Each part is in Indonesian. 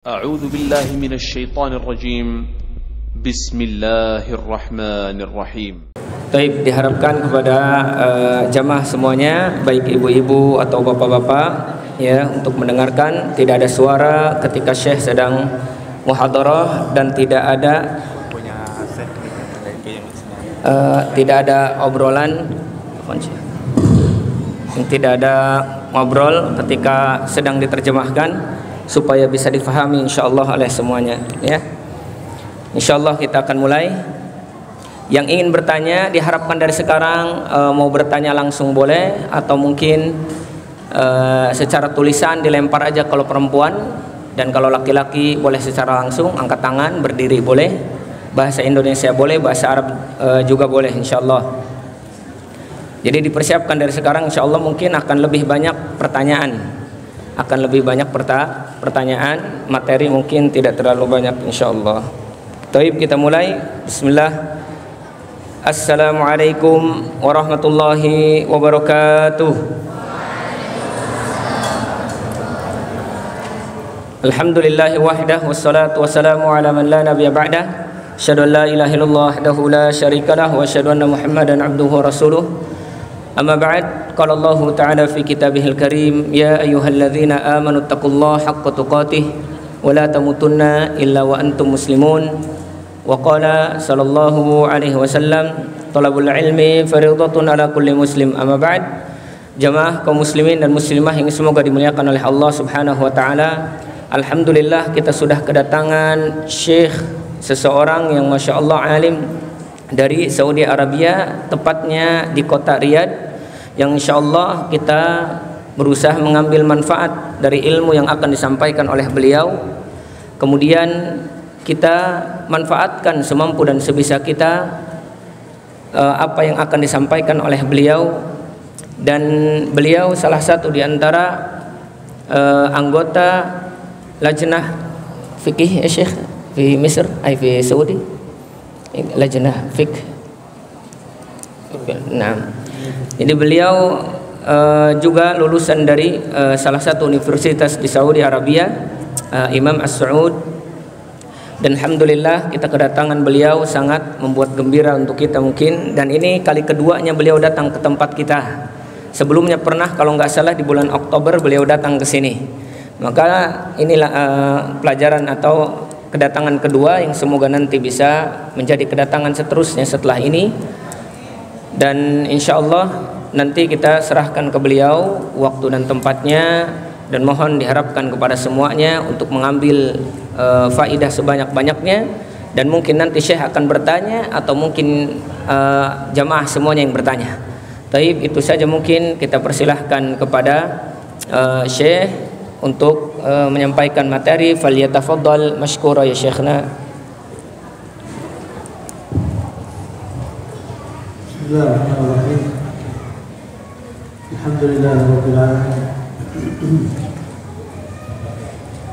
أعوذ بالله من الشيطان الرجيم بسم الله الرحمن الرحيم. Baik, diharapkan kepada jamaah semuanya, baik ibu-ibu atau bapak-bapak, ya, untuk mendengarkan. Tidak ada suara ketika Syekh sedang muhadarah dan tidak ada obrolan, tidak ada ngobrol ketika sedang diterjemahkan, supaya bisa difahami insyaallah oleh semuanya, ya. Insyaallah kita akan mulai. Yang ingin bertanya diharapkan dari sekarang, mau bertanya langsung boleh, atau mungkin secara tulisan dilempar aja kalau perempuan, dan kalau laki-laki boleh secara langsung angkat tangan, berdiri boleh, bahasa Indonesia boleh, bahasa Arab juga boleh insyaallah. Jadi dipersiapkan dari sekarang, insyaallah mungkin akan lebih banyak pertanyaan. Pertanyaan, materi mungkin tidak terlalu banyak insyaallah. Baik, kita mulai. Bismillah. Assalamualaikum warahmatullahi wabarakatuh. Alhamdulillahi wahdah, wassalatu wassalamu ala man la nabiyya ba'dah. Asyhadu an la ilaha illallah wahdahu la syarikalah wa asyhadu anna Muhammadan abduhu wa rasuluh. Amma ba'd, qala Allah Ta'ala fi kitabihil karim, ya ayyuhalladzina amanu taqullaha haqqa tuqatih wa la tamutunna illa wa antum muslimun. Wa qala sallallahu alaihi wasallam, talabul ilmi fariidatun ala kulli muslim. Amma ba'd, jamaah kaum muslimin dan muslimah yang semoga dimuliakan oleh Allah Subhanahu wa taala. Alhamdulillah, kita sudah kedatangan syekh, seseorang yang masya Allah alim dari Saudi Arabia, tepatnya di kota Riyadh, yang insyaallah kita berusaha mengambil manfaat dari ilmu yang akan disampaikan oleh beliau. Kemudian kita manfaatkan semampu dan sebisa kita apa yang akan disampaikan oleh beliau. Dan beliau salah satu di antara anggota lajnah fikih ya Syekh di Mesir, di Saudi, lajnah fiqh. Nah, jadi beliau juga lulusan dari salah satu universitas di Saudi Arabia, Imam As-Saud, dan alhamdulillah kita kedatangan beliau sangat membuat gembira untuk kita mungkin. Dan ini kali keduanya beliau datang ke tempat kita. Sebelumnya pernah kalau nggak salah di bulan Oktober beliau datang ke sini. Maka inilah pelajaran atau kedatangan kedua yang semoga nanti bisa menjadi kedatangan seterusnya setelah ini. Dan insya Allah nanti kita serahkan ke beliau waktu dan tempatnya, dan mohon diharapkan kepada semuanya untuk mengambil faidah sebanyak-banyaknya. Dan mungkin nanti Syekh akan bertanya, atau mungkin jamaah semuanya yang bertanya. Taib, itu saja mungkin kita persilahkan kepada Syekh untuk menyampaikan materi. Falyatafaddal mashkura ya Syekhna. Bismillahirrahmanirrahim. Alhamdulillahirabbil alamin.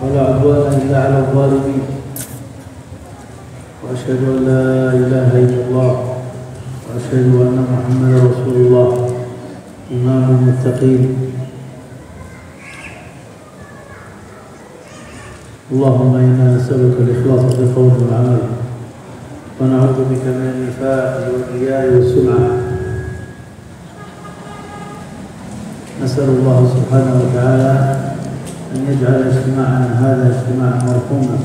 Wala 'udwana illa 'alal zalimin. Wa asyhadu an la ilaha illallah wa asyhadu anna Muhammadar Rasulullah, imamul muttaqin. اللهم إنا نسألك الإخلاص في القول والعمل، ونعوذ بك من النفاق والرياء والسمعة. نسأل الله سبحانه وتعالى أن يجعل اجتماعنا هذا اجتماعا مرحوما،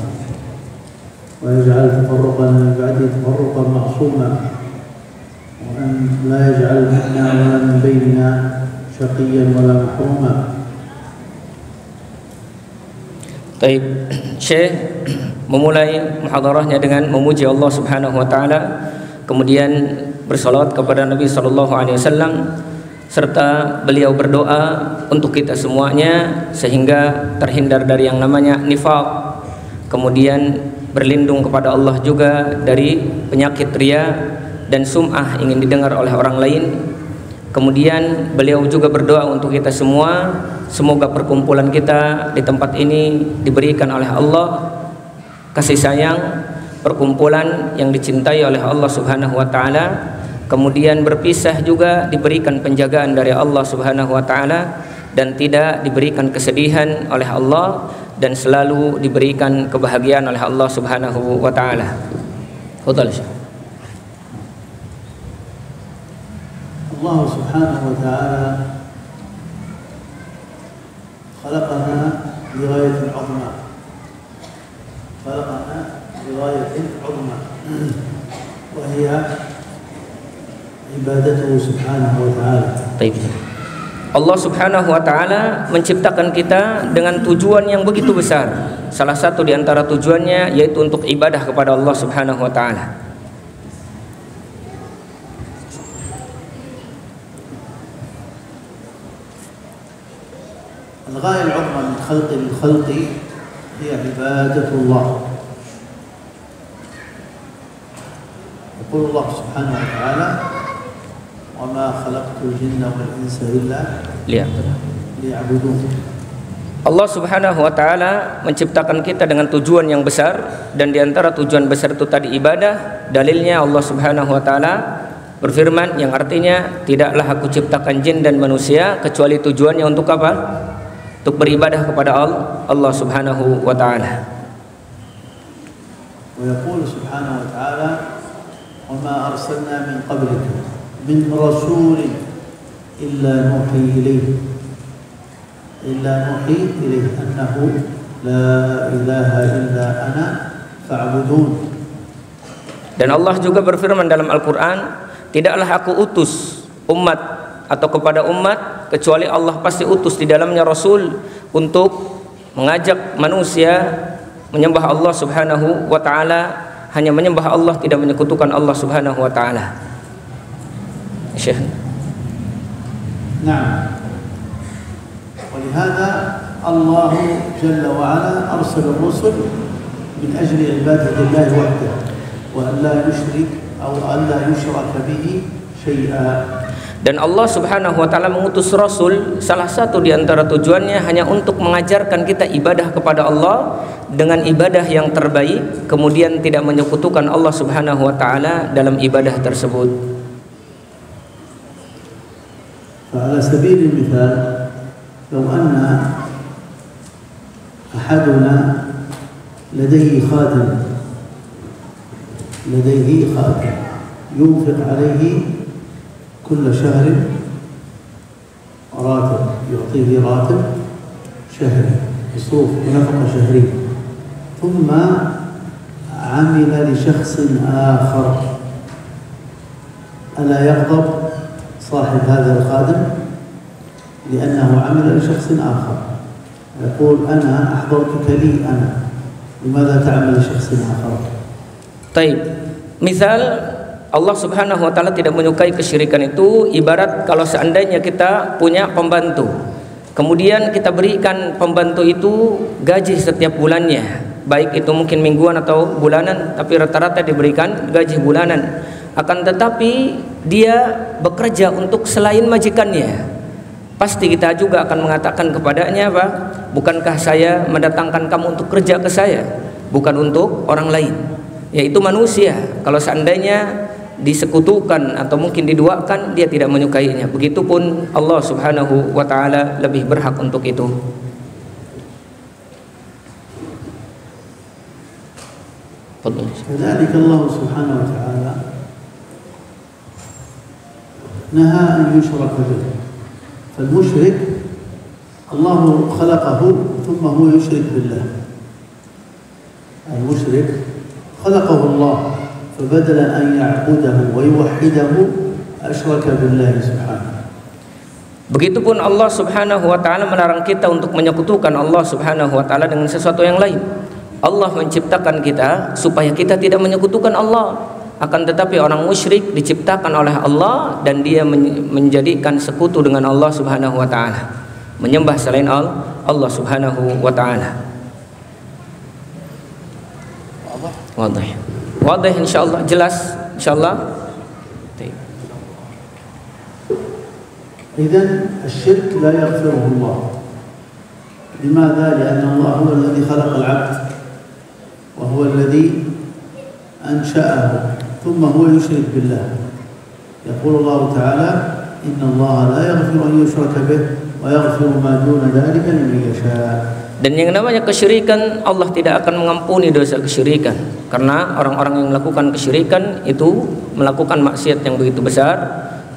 ويجعل تفرقنا من بعده تفرقا معصوما، وأن لا يجعل منا ولا من بيننا شقيا ولا محروما. Baik, Syekh memulai muhadarahnya dengan memuji Allah Subhanahu wa taala, kemudian bersalawat kepada Nabi sallallahu alaihi wasallam, serta beliau berdoa untuk kita semuanya sehingga terhindar dari yang namanya nifaq, kemudian berlindung kepada Allah juga dari penyakit riya dan sum'ah, ingin didengar oleh orang lain. Kemudian beliau juga berdoa untuk kita semua, semoga perkumpulan kita di tempat ini diberikan oleh Allah kasih sayang, perkumpulan yang dicintai oleh Allah Subhanahu wa taala. Kemudian berpisah juga diberikan penjagaan dari Allah Subhanahu wa taala, dan tidak diberikan kesedihan oleh Allah, dan selalu diberikan kebahagiaan oleh Allah Subhanahu wa taala. Fadhal. Allah Subhanahu wa taala khalaqana li ghayatin 'azma. خلقنا لغاية عظمى وهي عبادته سبحانه وتعالى. Baik. Allah Subhanahu wa taala menciptakan kita dengan tujuan yang begitu besar. Salah satu di antara tujuannya yaitu untuk ibadah kepada Allah Subhanahu wa taala. الغاية العظمى من خلق الخلق هي عبادة الله. يقول الله سبحانه وتعالى وما خلقت الجن والإنس إلا ليعبدون. Allah Subhanahu wa taala menciptakan kita dengan tujuan yang besar, dan di antara tujuan besar itu tadi ibadah. Dalilnya Allah Subhanahu wa taala berfirman yang artinya, tidaklah aku ciptakan jin dan manusia kecuali tujuannya untuk apa? Untuk beribadah kepada Allah Subhanahu wa taala. Wa yaqulu subhanahu wa ta'ala wa ma arsalna min qablika min rasulin illa nuhi ilayhi annahu la ilaha illa ana fa'budun. Dan Allah juga berfirman dalam Al-Qur'an, tidaklah aku utus umat atau kepada umat kecuali Allah pasti utus di dalamnya Rasul untuk mengajak manusia menyembah Allah Subhanahu wa taala, hanya menyembah Allah, tidak menyekutukan Allah Subhanahu wa taala. Syekh. Naam. ولهذا الله جل وعلا أرسل الرسل من أجل عبادة الله وحده وأن لا يشرك أو أن لا يشرك به شيئا. Dan Allah Subhanahu wa taala mengutus Rasul, salah satu di antara tujuannya hanya untuk mengajarkan kita ibadah kepada Allah dengan ibadah yang terbaik, kemudian tidak menyekutukan Allah Subhanahu wa taala dalam ibadah tersebut. Ala sabil al-mithal, law anna ahaduna ladayhi khadim yunfiq alayhi كل شهر راتب، يعطيه راتب شهري مصروف ونفقة شهرية، ثم عمل لشخص آخر، ألا يغضب صاحب هذا الخادم لأنه عمل لشخص آخر؟ يقول أنا أحضرتك لي أنا، لماذا تعمل لشخص آخر؟ طيب، misal Allah Subhanahu wa taala tidak menyukai kesyirikan itu ibarat kalau seandainya kita punya pembantu, kemudian kita berikan pembantu itu gaji setiap bulannya, baik itu mungkin mingguan atau bulanan, tapi rata-rata diberikan gaji bulanan. Akan tetapi dia bekerja untuk selain majikannya, pasti kita juga akan mengatakan kepadanya, apa? Bukankah saya mendatangkan kamu untuk kerja ke saya, bukan untuk orang lain, yaitu manusia. Kalau seandainya disekutukan atau mungkin diduakan, dia tidak menyukainya. Begitupun Allah Subhanahu wa taala lebih berhak untuk itu. كذلك الله سبحانه وتعالى نهى أن يشرك به، فالمشرك الله خلقه ثم هو يشرك بالله. المشرك خلقه الله فبدل أن يعبده ويوحده أشرك بالله سبحانه. Begitupun Allah Subhanahu wa taala melarang kita untuk menyekutukan Allah Subhanahu wa taala dengan sesuatu yang lain. Allah menciptakan kita supaya kita tidak menyekutukan Allah. Akan tetapi orang musyrik diciptakan oleh Allah dan dia menjadikan sekutu dengan Allah Subhanahu wa taala, menyembah selain Allah Subhanahu wa taala. Wadah insyaallah, jelas insyaallah. إذن الشرك لا يغفره الله. لماذا؟ لأن الله هو الذي خلق العبد وهو الذي أنشأه ثم هو يشرك بالله. يقول الله تعالى إن الله لا يغفر أن يشرك به ويغفر ما دون ذلك لمن يشاء. Dan yang namanya kesyirikan, Allah tidak akan mengampuni dosa kesyirikan, karena orang-orang yang melakukan kesyirikan itu melakukan maksiat yang begitu besar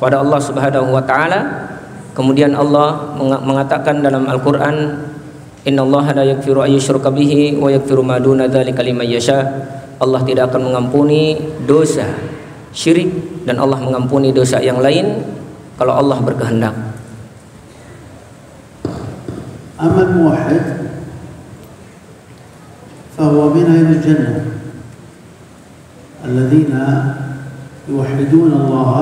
pada Allah Subhanahu wa taala. Kemudian Allah mengatakan dalam Al-Qur'an, innallaha la yaghfiru ayyushraka bihi wa yaghfiru ma duna dzalika liman yasha. Allah tidak akan mengampuni dosa syirik dan Allah mengampuni dosa yang lain kalau Allah berkehendak. Amal muwahhid فهو من أهل الجنة الذين يوحدون الله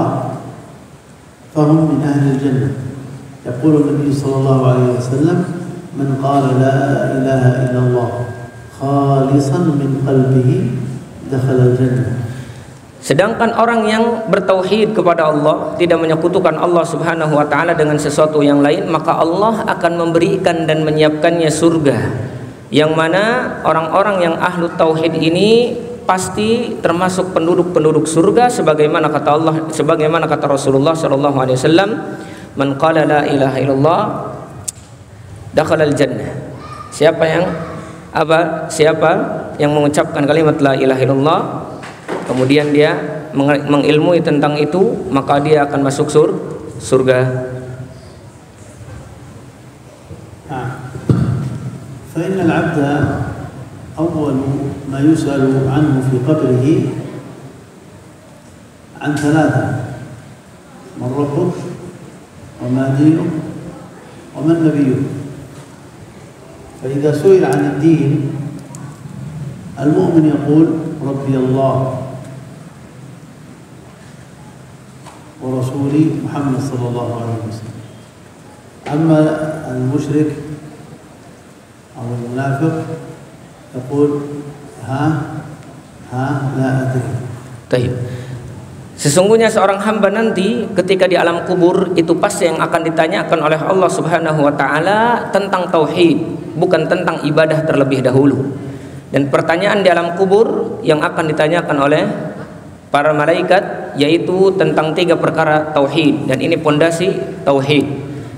فهم من أهل الجنة. يقول النبي صلى الله عليه وسلم من قال لا إله إلا الله خالصا من قلبه دخل الجنة. Sedangkan orang yang bertauhid kepada Allah, tidak menyekutukan Allah Subhanahu wa taala dengan sesuatu yang lain, maka Allah akan memberikan dan menyiapkannya surga. Yang mana orang-orang yang ahlu tauhid ini pasti termasuk penduduk-penduduk surga, sebagaimana kata Allah, sebagaimana kata Rasulullah sallallahu alaihi wasallam, man qala la ilaha illallah dakhalal jannah. Siapa yang mengucapkan kalimat la ilaha illallah kemudian dia mengilmui tentang itu, maka dia akan masuk surga. فإن العبد أول ما يسأل عنه في قبره عن ثلاثة: من ربك وما دينك ومن نبيك. فإذا سئل عن الدين المؤمن يقول ربي الله ورسولي محمد صلى الله عليه وسلم. أما المشرك أو المنافق يقول ها لا أدري. Baik. Sesungguhnya seorang hamba nanti ketika di alam kubur itu pasti yang akan ditanyakan oleh Allah Subhanahu wa taala tentang tauhid, bukan tentang ibadah terlebih dahulu. Dan pertanyaan di alam kubur yang akan ditanyakan oleh para malaikat yaitu tentang 3 perkara tauhid, dan ini pondasi tauhid,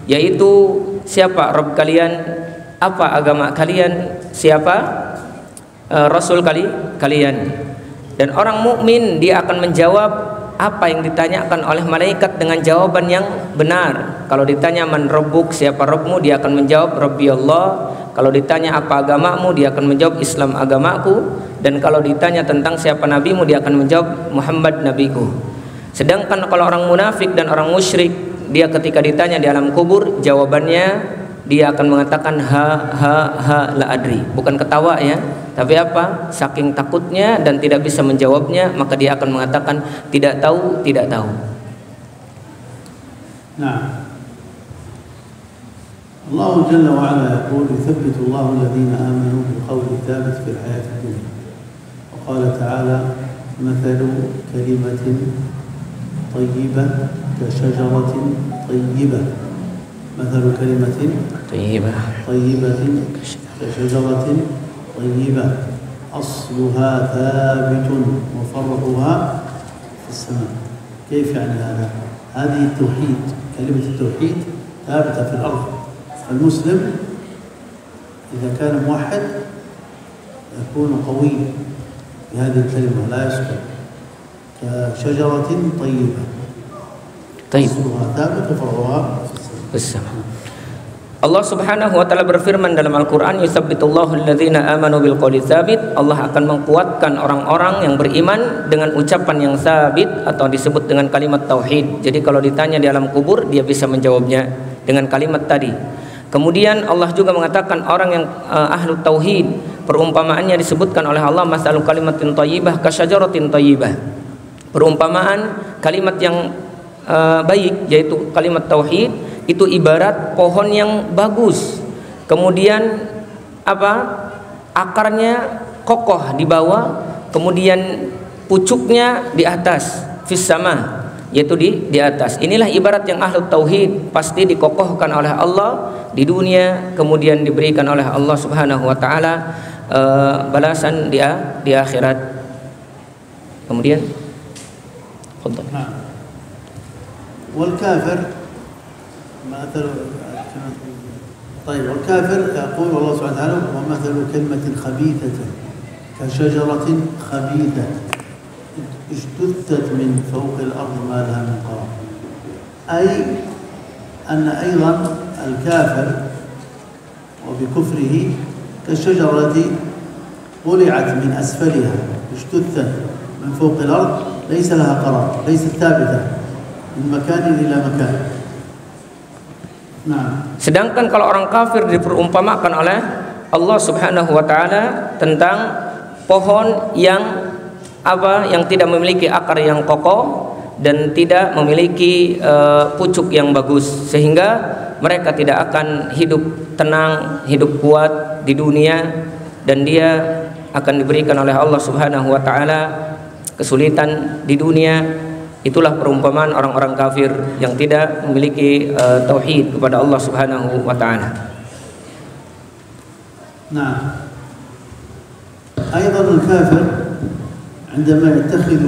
yaitu siapa Rabb kalian, apa agama kalian, siapa Rasul kalian. Dan orang mukmin dia akan menjawab apa yang ditanyakan oleh malaikat dengan jawaban yang benar. Kalau ditanya man rabbuk, siapa Rabbmu, dia akan menjawab Rabbi Allah. Kalau ditanya apa agamamu, dia akan menjawab Islam agamaku. Dan kalau ditanya tentang siapa nabimu, dia akan menjawab Muhammad nabiku. Sedangkan kalau orang munafik dan orang musyrik, dia ketika ditanya di alam kubur, jawabannya dia akan mengatakan ha la adri, bukan ketawa ya, tapi apa? Saking takutnya dan tidak bisa menjawabnya, maka dia akan mengatakan tidak tahu. Nah, Allah Jalla wa Ala yaqul yuthabbitu Allah alladhina amanu bil qawli thabit fil hayati dunya. Wa qala ta'ala mathalu kalimatin tayyibah ka shajaratin tayyibah. مثل كلمة طيبة كشجرة طيبة أصلها ثابت وفرعها في السماء. كيف يعني هذا؟ هذه التوحيد، كلمة التوحيد ثابتة في الأرض. المسلم إذا كان موحد يكون قوي بهذه الكلمة لا يسكت. كشجرة طيبة أصلها ثابت وفرعها في السماء. Allah Subhanahu wa taala berfirman dalam Al-Qur'an, yusabbitullahu alladzina amanu bil qouli tsabit. Allah akan menguatkan orang-orang yang beriman dengan ucapan yang sabit atau disebut dengan kalimat tauhid. Jadi kalau ditanya di alam kubur, dia bisa menjawabnya dengan kalimat tadi. Kemudian Allah juga mengatakan orang yang ahlu tauhid, perumpamaannya disebutkan oleh Allah, masalu kalimatin thayyibah kasyajaratin thayyibah. Perumpamaan kalimat yang baik yaitu kalimat tauhid itu ibarat pohon yang bagus, kemudian akarnya kokoh di bawah, kemudian pucuknya di atas, fis sama, yaitu di atas. Inilah ibarat yang ahlu tauhid, pasti dikokohkan oleh Allah di dunia, kemudian diberikan oleh Allah Subhanahu wa taala balasan di akhirat. Kemudian wal kafir مثل طيب والكافر يقول الله سبحانه وتعالى ومثل كلمة خبيثة كشجرة خبيثة اجتثت من فوق الأرض ما لها من قرار، أي أن أيضا الكافر وبكفره كالشجرة التي طلعت من أسفلها اجتثت من فوق الأرض ليس لها قرار، ليست ثابتة من مكان إلى مكان. Nah. Sedangkan kalau orang kafir diperumpamakan oleh Allah Subhanahu wa taala tentang pohon yang yang tidak memiliki akar yang kokoh dan tidak memiliki pucuk yang bagus, sehingga mereka tidak akan hidup tenang, hidup kuat di dunia, dan dia akan diberikan oleh Allah Subhanahu wa taala kesulitan di dunia. Itulah perumpamaan orang-orang kafir yang tidak memiliki tauhid kepada Allah Subhanahu wa taala. Nah, أيضا الكافر عندما يتخذ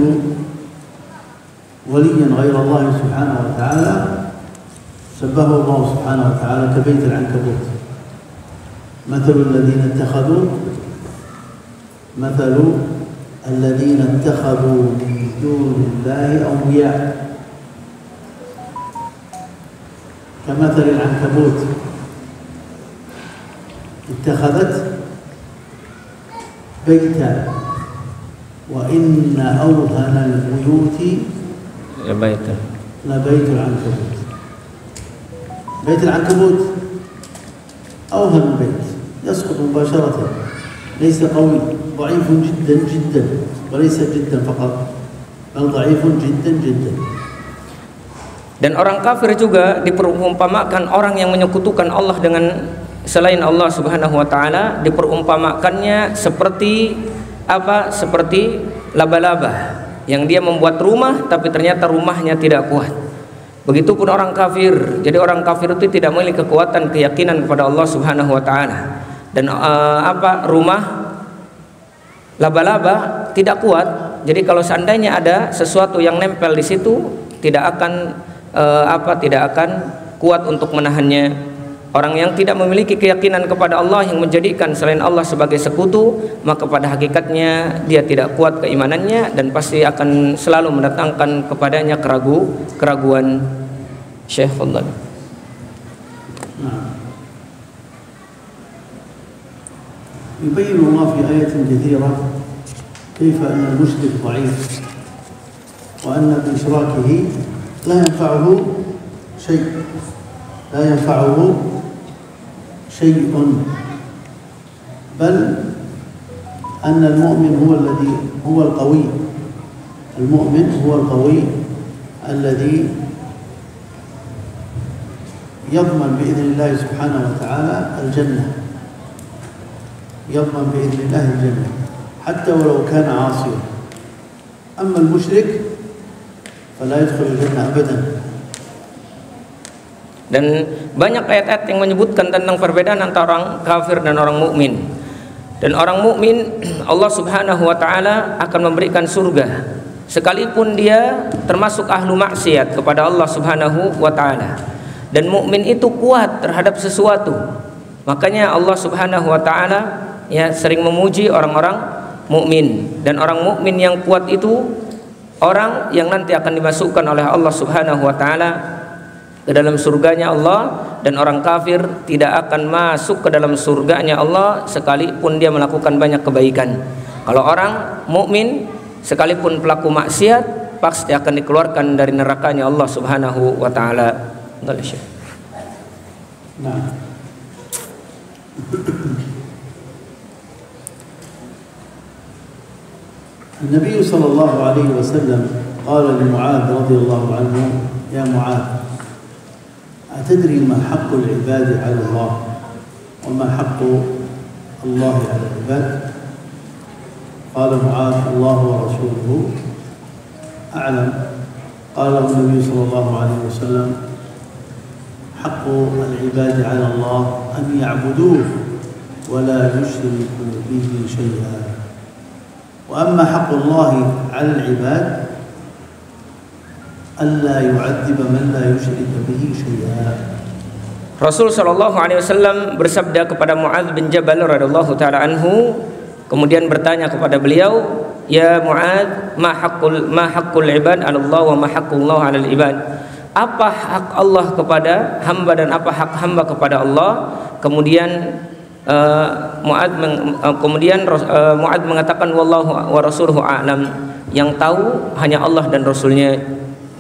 وليا غير الله سبحانه وتعالى شبهه الله سبحانه وتعالى كبيت العنكبوت، مثل الذين اتخذوا من دون الله أولياء كمثل العنكبوت اتخذت بيتا وإن أوهن البيوت لبيت العنكبوت. بيت العنكبوت أوهن البيت يسقط مباشرة، ليس قوي، ضعيف جدا جدا، وليس جدا فقط بل ضعيف جدا جدا. Dan orang kafir juga diperumpamakan orang yang menyekutukan Allah dengan selain Allah Subhanahu wa taala, diperumpamakannya seperti seperti laba-laba yang dia membuat rumah tapi ternyata rumahnya tidak kuat. Begitupun orang kafir. Jadi orang kafir itu tidak memiliki kekuatan keyakinan kepada Allah Subhanahu wa taala. Dan rumah laba-laba tidak kuat. Jadi kalau seandainya ada sesuatu yang nempel di situ tidak akan kuat untuk menahannya. Orang yang tidak memiliki keyakinan kepada Allah, yang menjadikan selain Allah sebagai sekutu, maka pada hakikatnya dia tidak kuat keimanannya dan pasti akan selalu mendatangkan kepadanya keraguan. Syekh Fadlan. يبين الله في آية كثيرة كيف أن المشرك ضعيف وأن بإشراكه لا ينفعه شيء بل أن المؤمن هو القوي. المؤمن هو القوي الذي يضمن بإذن الله سبحانه وتعالى الجنة، يضمن بإذن الله الجنة حتى ولو كان عاصيا. أما المشرك فلا يدخل الجنة أبدا. Dan banyak ayat-ayat yang menyebutkan tentang perbedaan antara orang kafir dan orang mukmin. Dan orang mukmin Allah Subhanahu wa taala akan memberikan surga sekalipun dia termasuk ahlu maksiat kepada Allah Subhanahu wa taala. Dan mukmin itu kuat terhadap sesuatu. Makanya Allah Subhanahu wa taala sering memuji orang-orang mukmin. Dan orang mukmin yang kuat itu orang yang nanti akan dimasukkan oleh Allah Subhanahu wa taala ke dalam surganya Allah, dan orang kafir tidak akan masuk ke dalam surganya Allah sekalipun dia melakukan banyak kebaikan. Kalau orang mukmin sekalipun pelaku maksiat pasti akan dikeluarkan dari nerakanya Allah Subhanahu wa taala. Nah. Nabi sallallahu alaihi wasallam qala li Mu'adz radhiyallahu anhu, ya Mu'adz, أتدري ما حق العباد على الله وما حق الله على العباد؟ قال معاذ الله ورسوله أعلم. قال النبي صلى الله عليه وسلم حق العباد على الله أن يعبدوه ولا يشركوا به شيئا، وأما حق الله على العباد ألا يعذب من لا يشرك به شيئا. Rasul sallallahu alaihi wasallam bersabda kepada Muadz bin Jabal radhiyallahu taala anhu, kemudian bertanya kepada beliau, "Ya Muadz, ma haqqul ibad 'ala Allah wa ma haqqullah 'alal ibad?" Apa hak Allah kepada hamba dan apa hak hamba kepada Allah? Kemudian Muadz mengatakan, "Wallahu wa rasuluhu a'lam." Yang tahu hanya Allah dan Rasulnya.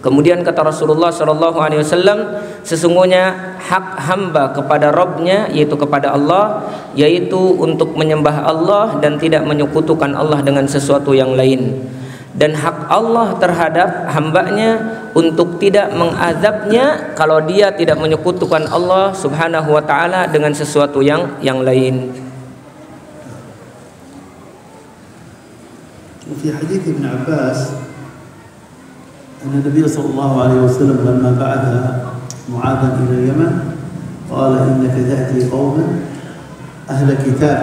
Kemudian kata Rasulullah sallallahu alaihi wasallam, sesungguhnya hak hamba kepada Rabbnya, yaitu kepada Allah, yaitu untuk menyembah Allah dan tidak menyekutukan Allah dengan sesuatu yang lain. Dan hak Allah terhadap hambanya untuk tidak mengazabnya kalau dia tidak menyekutukan Allah subhanahu wa ta'ala dengan sesuatu yang lain. في حديث ابن عباس أن النبي صلى الله عليه وسلم لما بعث معاذا إلى اليمن قال إنك تأتي قوما أهل كتاب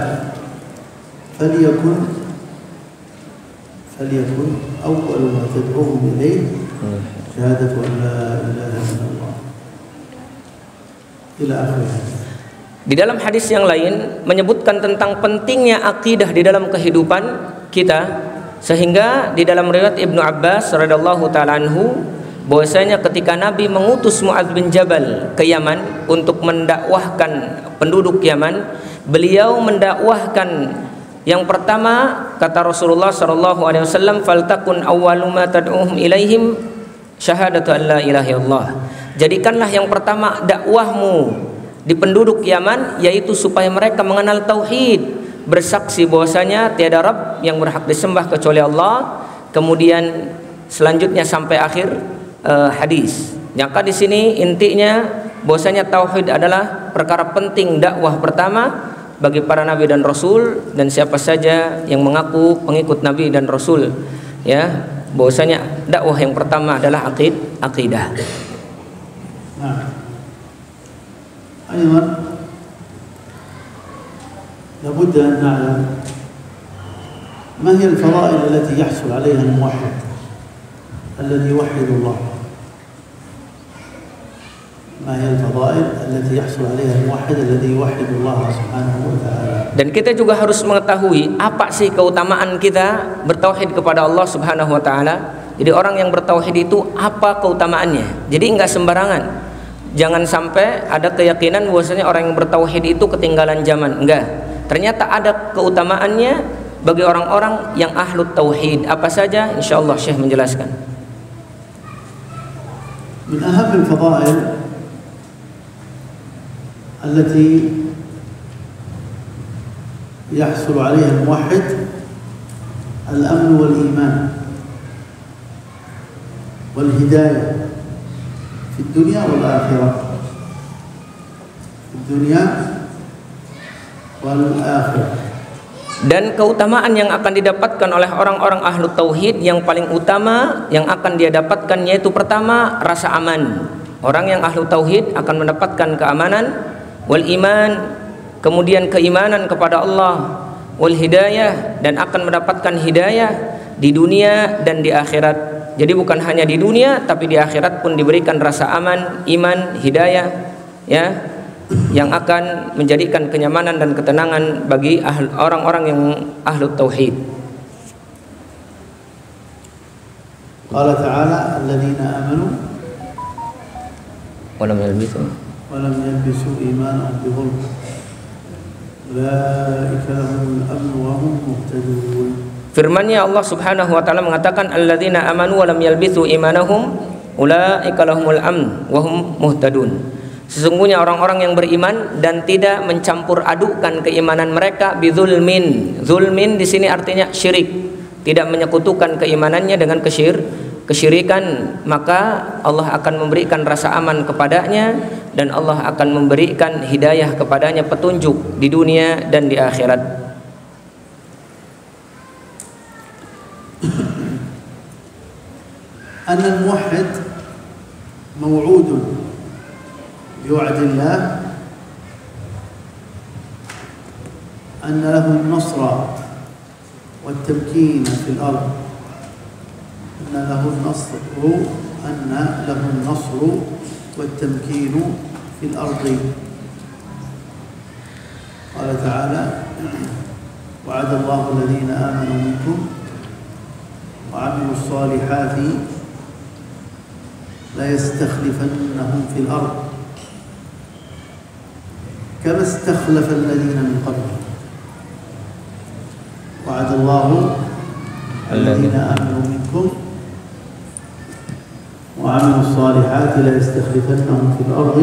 فليكن أول ما تدعوهم إليه شهادة أن لا إله إلا الله إلى آخره. Di dalam hadis yang lain menyebutkan tentang pentingnya akidah di dalam kehidupan kita, sehingga di dalam riwayat Ibnu Abbas radhiyallahu taala anhu bahwasanya ketika Nabi mengutus Muadz bin Jabal ke Yaman untuk mendakwahkan penduduk Yaman, beliau mendakwahkan yang pertama, kata Rasulullah sallallahu alaihi wasallam, "Faltakun awwalu ma tad'uhum ilaihim syahadatu an la ilaha illallah." Jadikanlah yang pertama dakwahmu di penduduk Yaman yaitu supaya mereka mengenal tauhid, bersaksi bahwasanya tiada Rabb yang berhak disembah kecuali Allah. Kemudian selanjutnya sampai akhir hadis. Maka di sini intinya bahwasanya tauhid adalah perkara penting dakwah pertama bagi para nabi dan rasul, dan siapa saja yang mengaku pengikut nabi dan rasul, ya, bahwasanya dakwah yang pertama adalah akidah. Nah, أيضا لابد أن نعلم ما هي الفضائل التي يحصل عليها الموحد الذي يوحد الله. ما هي الفضائل التي يحصل عليها الموحد الذي يوحد الله سبحانه وتعالى. Dan kita juga harus mengetahui apa sih keutamaan kita bertauhid kepada Allah Subhanahu wa taala. Jadi orang yang bertauhid itu apa keutamaannya? Jadi enggak sembarangan. Jangan sampai ada keyakinan bahwasanya orang yang bertauhid itu ketinggalan zaman. Enggak. Ternyata ada keutamaannya bagi orang-orang yang ahlu tauhid. Apa saja? Insyaallah Syekh menjelaskan. Min aham al-fadail التي يحصل عليها الموحد الأمن والإيمان والهداية في الدنيا والآخرة. في الدنيا والآخرة. Dan keutamaan yang akan didapatkan oleh orang-orang ahlu tauhid yang paling utama yang akan dia dapatkan yaitu pertama rasa aman. Orang yang ahlu tauhid akan mendapatkan keamanan, wal iman, kemudian keimanan kepada Allah, wal hidayah, dan akan mendapatkan hidayah di dunia dan di akhirat. Jadi bukan hanya di dunia tapi di akhirat pun diberikan rasa aman, iman, hidayah, ya, yang akan menjadikan kenyamanan dan ketenangan bagi orang-orang yang ahlu tauhid. Qala ta'ala alladzina amanu wa lam yalbisu imanahum bidhulm ulaika lahumul amn wa hum muhtadun. Firman-Nya Allah Subhanahu wa taala mengatakan alladzina amanu wa lam yalbisu imanahum ulaika lahumul amn wa hum muhtadun. Sesungguhnya orang-orang yang beriman dan tidak mencampur adukkan keimanan mereka bidzulmin. Zulmin di sini artinya syirik, tidak menyekutukan keimanannya dengan kesyirikan, maka Allah akan memberikan rasa aman kepadanya dan Allah akan memberikan hidayah kepadanya, petunjuk di dunia dan di akhirat. أن الموحد موعود بوعد الله أن له النصر والتمكين في الأرض، أن له النصر والتمكين في في الأرض. قال تعالى: وعد الله الذين آمنوا منكم وعملوا الصالحات ليستخلفنهم في الأرض كما استخلف الذين من قبلهم. وعد الله الذين آمنوا منكم وعملوا الصالحات ليستخلفنهم في الأرض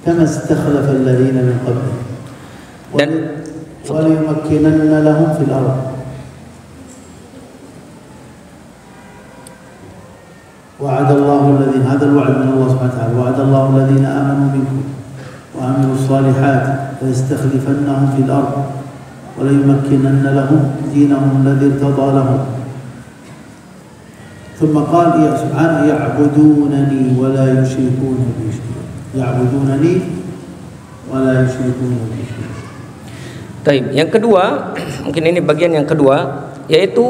كما استخلف الذين من قبلهم وليمكنن لهم في الأرض. وعد الله الذين، هذا الوعد من الله سبحانه وتعالى: وعد الله الذين آمنوا منكم وعملوا الصالحات ليستخلفنهم في الأرض وليمكنن لهم دينهم الذي ارتضى لهم. ثم قال سبحانه: يعبدونني ولا يشركون بي شيئا. يعبدونني ولا يشركون بي شيئا. Baik, yang kedua, mungkin ini bagian yang kedua, yaitu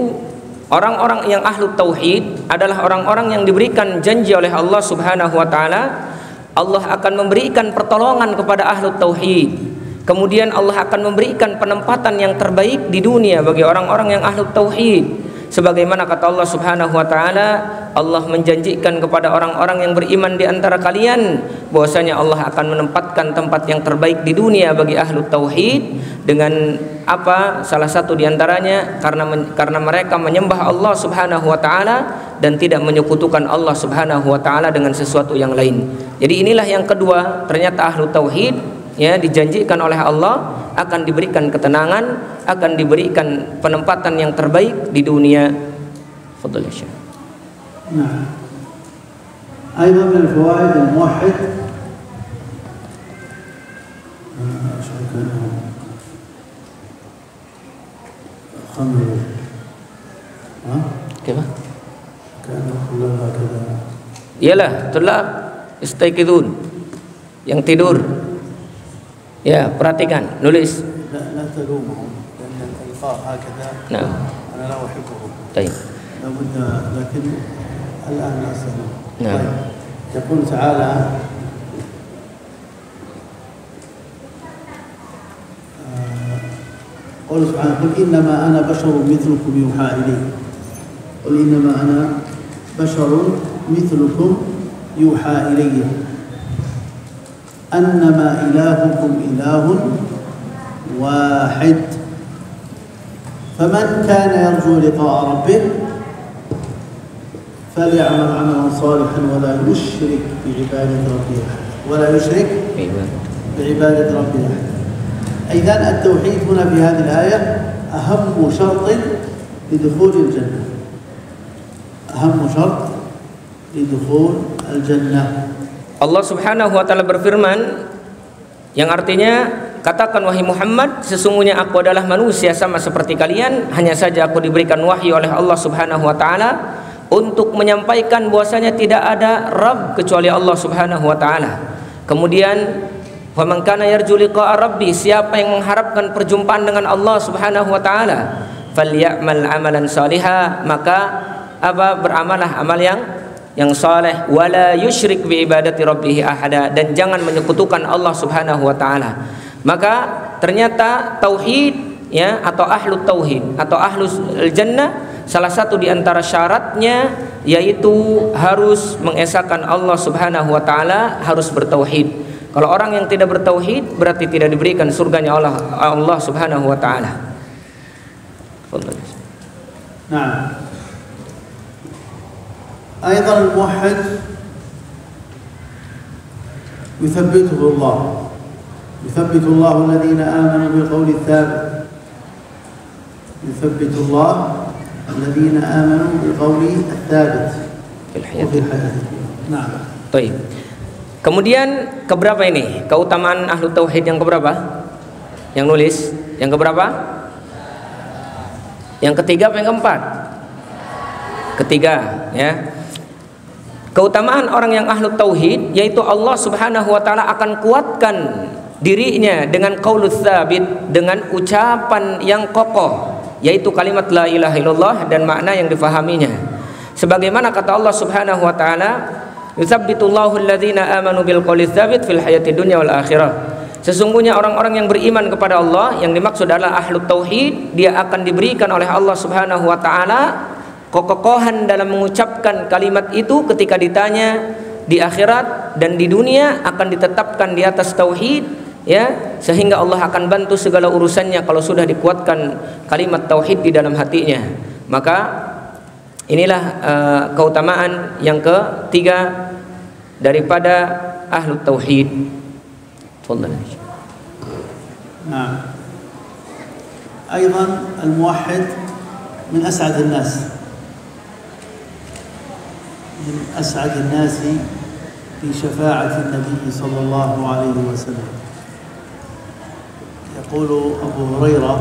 orang-orang yang ahlu tauhid adalah orang-orang yang diberikan janji oleh Allah Subhanahu wa taala. Allah akan memberikan pertolongan kepada ahlu tauhid. Kemudian Allah akan memberikan penempatan yang terbaik di dunia bagi orang-orang yang ahlu tauhid. Sebagaimana kata Allah Subhanahu wa taala, Allah menjanjikan kepada orang-orang yang beriman di antara kalian bahwasanya Allah akan menempatkan tempat yang terbaik di dunia bagi ahlu tauhid. Dengan apa? Salah satu di antaranya karena mereka menyembah Allah Subhanahu wa taala dan tidak menyekutukan Allah Subhanahu wa taala dengan sesuatu yang lain. Jadi inilah yang kedua, ternyata ahlu tauhid ya dijanjikan oleh Allah akan diberikan ketenangan, akan diberikan penempatan yang terbaik di dunia. Fadhil ya Syekh. Nah, أيضا من الفوائد الموحد خمر كيف؟ كان كلها كذا. Iyalah, tulab istaikidun, yang tidur. Ya, perhatikan, nulis. لا تلومهم لأن الإلقاء هكذا نعم أنا لا أحبه. طيب. لابد، لكن الآن أسأل. نعم. طيب. يقول تعالى: قل سبحانه: قل إنما أنا بشر مثلكم يوحى إلي. قل إنما أنا بشر مثلكم يوحى إلي أنما إلهكم إله واحد فمن كان يرجو لقاء ربه فليعمل عملا صالحا ولا يشرك بعبادة ربه أحدا. ولا يشرك بعبادة ربه أحدا. إذن التوحيد هنا في هذه الآية أهم شرط لدخول الجنة. أهم شرط لدخول الجنة. Allah Subhanahu wa taala berfirman yang artinya, katakan wahai Muhammad, sesungguhnya aku adalah manusia sama seperti kalian, hanya saja aku diberikan wahyu oleh Allah Subhanahu wa taala untuk menyampaikan bahwasanya tidak ada Rabb kecuali Allah Subhanahu wa taala. Kemudian faman kana yarju liqa'a rabbi, siapa yang mengharapkan perjumpaan dengan Allah Subhanahu wa taala, falyamal amalan salihah, maka beramalah amal yang saleh, wala yusyrik bi ibadati rabbih ahada, dan jangan menyekutukan Allah Subhanahu wa taala. Maka ternyata tauhid ya, atau ahlu tauhid atau ahlu jannah, salah satu di antara syaratnya yaitu harus mengesahkan Allah Subhanahu wa taala, harus bertauhid. Kalau orang yang tidak bertauhid berarti tidak diberikan surganya Allah Subhanahu wa taala. Nah, أيضا الموحد يثبته الله الذين آمنوا بالقول الثابت. يثبت الله الذين آمنوا بالقول الثابت في الحياة الدنيا. نعم. طيب. Kemudian keberapa ini? Keutamaan ahlu tauhid yang keberapa? Yang nulis? Yang keberapa? Yang ketiga apa yang keempat? Ketiga, ya. Keutamaan orang yang ahlu tauhid yaitu Allah Subhanahu wa taala akan kuatkan dirinya dengan qaulus tsabit, dengan ucapan yang kokoh, yaitu kalimat la ilaha illallah dan makna yang difahaminya. Sebagaimana kata Allah Subhanahu wa taala, Yutsabbitullahu alladzina amanu bil qawli tsabit fil hayati dunya wal akhirah. Sesungguhnya orang-orang yang beriman kepada Allah, yang dimaksud adalah ahlut tauhid, dia akan diberikan oleh Allah Subhanahu wa taala kekokohan dalam mengucapkan kalimat itu ketika ditanya di akhirat, dan di dunia akan ditetapkan di atas tauhid, ya, sehingga Allah akan bantu segala urusannya kalau sudah dikuatkan kalimat tauhid di dalam hatinya. Maka inilah keutamaan yang ketiga daripada ahlut tauhid. نعم. أيضا الموحد من أسعد الناس، من أسعد الناس في شفاعة النبي صلى الله عليه وسلم. يقول أبو هريرة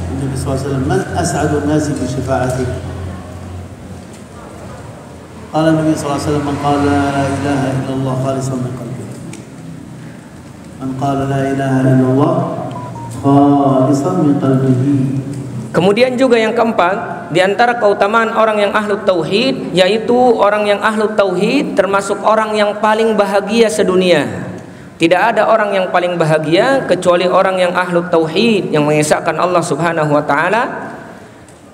النبي صلى الله عليه وسلم: من أسعد الناس في شفاعته؟ قال النبي صلى الله عليه وسلم: من قال لا إله إلا الله خالصا من قلبه. من قال لا إله إلا الله خالصا من قلبه. Kemudian juga yang keempat, di antara keutamaan orang yang ahlu tauhid, yaitu orang yang ahlu tauhid termasuk orang yang paling bahagia sedunia. Tidak ada orang yang paling bahagia kecuali orang yang ahlu tauhid, yang mengesahkan Allah Subhanahu wa taala,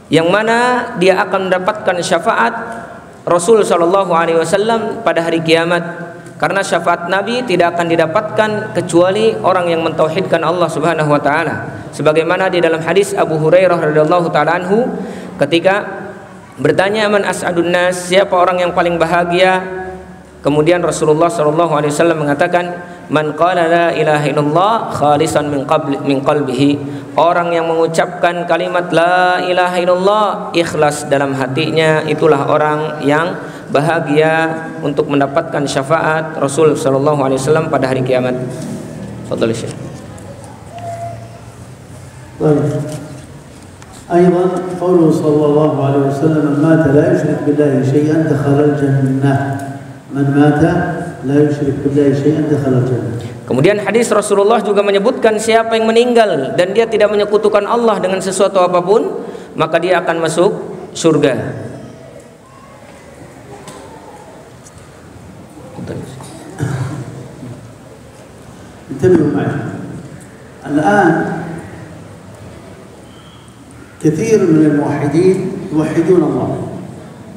yang mana dia akan mendapatkan syafaat Rasul sallallahu alaihi wasallam pada hari kiamat. Karena syafaat Nabi tidak akan didapatkan kecuali orang yang mentauhidkan Allah Subhanahu wa taala. Sebagaimana di dalam hadis Abu Hurairah radhiyallahu taala anhu ketika bertanya, "Man as'adun nas?" Siapa orang yang paling bahagia? Kemudian Rasulullah sallallahu alaihi wasallam mengatakan, "Man qala la ilaha illallah khalisan min qalbihi." Orang yang mengucapkan kalimat la ilaha illallah ikhlas dalam hatinya, itulah orang yang bahagia untuk mendapatkan syafaat Rasul sallallahu alaihi wasallam pada hari kiamat. Fadhil Syekh. أيضا قوله صلى الله عليه وسلم: من مات لا يشرك بالله شيئا دخل الجنة. من مات لا يشرك بالله شيئا دخل الجنة. Kemudian hadis Rasulullah juga menyebutkan siapa yang meninggal dan dia tidak menyekutukan Allah dengan sesuatu apapun, maka dia akan masuk surga. انتبهوا معي. الآن كثير من الموحدين يوحدون الله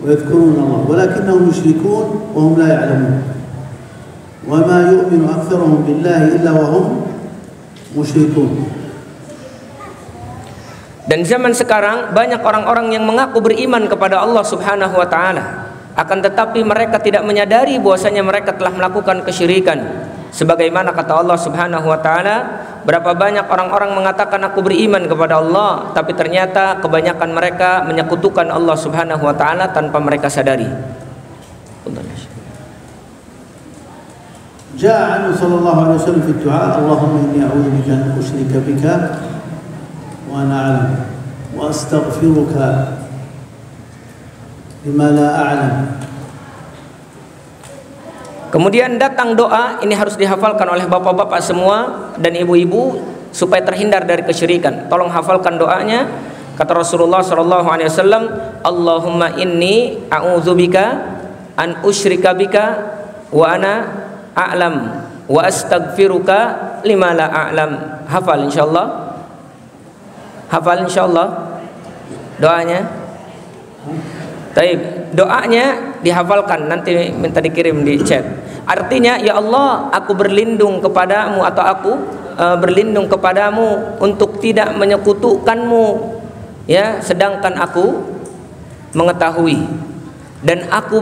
ويذكرون الله، ولكنهم يشركون وهم لا يعلمون، وما يؤمن أكثرهم بالله إلا وهم مشركون. Dan zaman sekarang banyak orang-orang yang mengaku beriman kepada Allah Subhanahu wa taala, akan tetapi mereka tidak menyadari bahwasanya mereka telah melakukan kesyirikan. Sebagaimana kata Allah Subhanahu wa taala, berapa banyak orang-orang mengatakan aku beriman kepada Allah, tapi ternyata kebanyakan mereka menyekutukan Allah Subhanahu wa taala tanpa mereka sadari. جاء عنه صلى الله عليه وسلم في الدعاء: اللهم إني أعوذ بك أن أشرك بك وأنا أعلم وأستغفرك لما لا أعلم. Kemudian datang doa, ini harus dihafalkan oleh bapak-bapak semua dan ibu-ibu supaya terhindar dari kesyirikan. Tolong hafalkan doanya. Kata Rasulullah sallallahu alaihi wasallam, Allahumma inni a'udzubika an usyrika bika wa ana a'lam wa astaghfiruka lima la a'lam. Hafal insyaallah. Hafal insyaallah doanya. Taib, doanya dihafalkan, nanti minta dikirim di chat. Artinya, ya Allah, aku berlindung kepadamu atau aku berlindung kepadamu untuk tidak menyekutukanmu, ya, sedangkan aku mengetahui, dan aku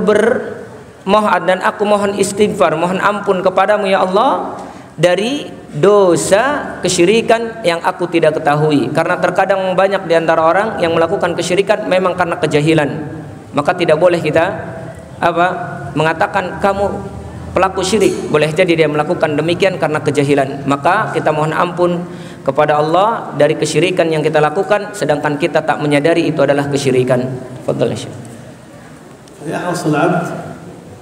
mohon istighfar, mohon ampun kepadamu ya Allah dari dosa kesyirikan yang aku tidak ketahui. Karena terkadang banyak di antara orang yang melakukan kesyirikan memang karena kejahilan. Maka tidak boleh kita mengatakan kamu pelaku syirik. Boleh jadi dia melakukan demikian karena kejahilan. Maka kita mohon ampun kepada Allah dari kesyirikan yang kita lakukan, sedangkan kita tak menyadari itu adalah kesyirikan. Fadhal Syekh. يحرص العبد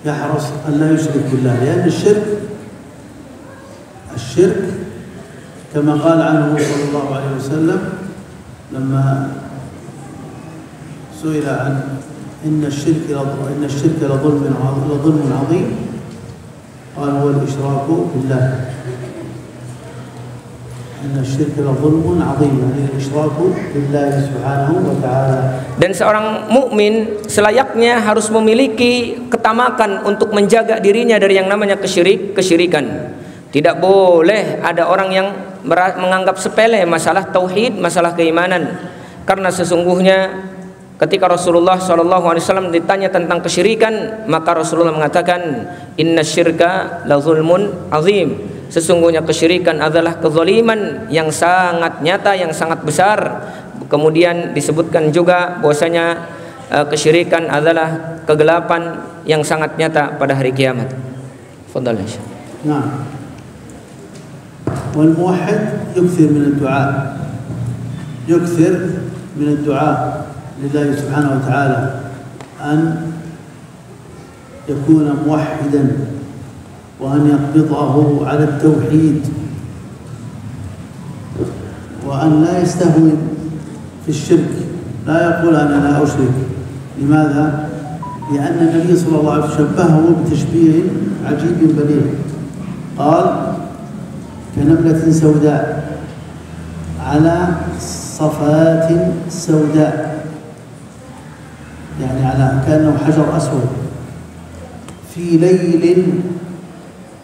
يحرص أن لا يشرك بالله، لأن الشرك كما قال عنه صلى الله عليه وسلم لما سئل عن إن الشرك لظلم عظيم، قال هو الإشراك بالله إن الشرك لظلم عظيم يعني الإشراك بالله سبحانه وتعالى. Dan seorang mukmin selayaknya harus memiliki ketamakan untuk menjaga dirinya dari yang namanya kesyirikan. Tidak boleh ada orang yang menganggap sepele masalah tauhid, masalah keimanan. Karena sesungguhnya ketika Rasulullah SAW ditanya tentang kesyirikan, maka Rasulullah mengatakan, Inna syirka la zulmun azim. Sesungguhnya kesyirikan adalah kezaliman yang sangat nyata, yang sangat besar. Kemudian disebutkan juga bahwasanya kesyirikan adalah kegelapan yang sangat nyata pada hari kiamat. Fadhal ya Syekh. Nah. والموحد يكثر من الدعاء لله سبحانه وتعالى أن يكون موحدا وأن يقبضه على التوحيد وأن لا يستهون في الشرك لا يقول أنا لا أشرك. لماذا؟ لأن النبي صلى الله عليه وسلم شبهه بتشبيه عجيب بليغ قال كنملة سوداء على صفات سوداء يعني على كأنه حجر أسود في ليل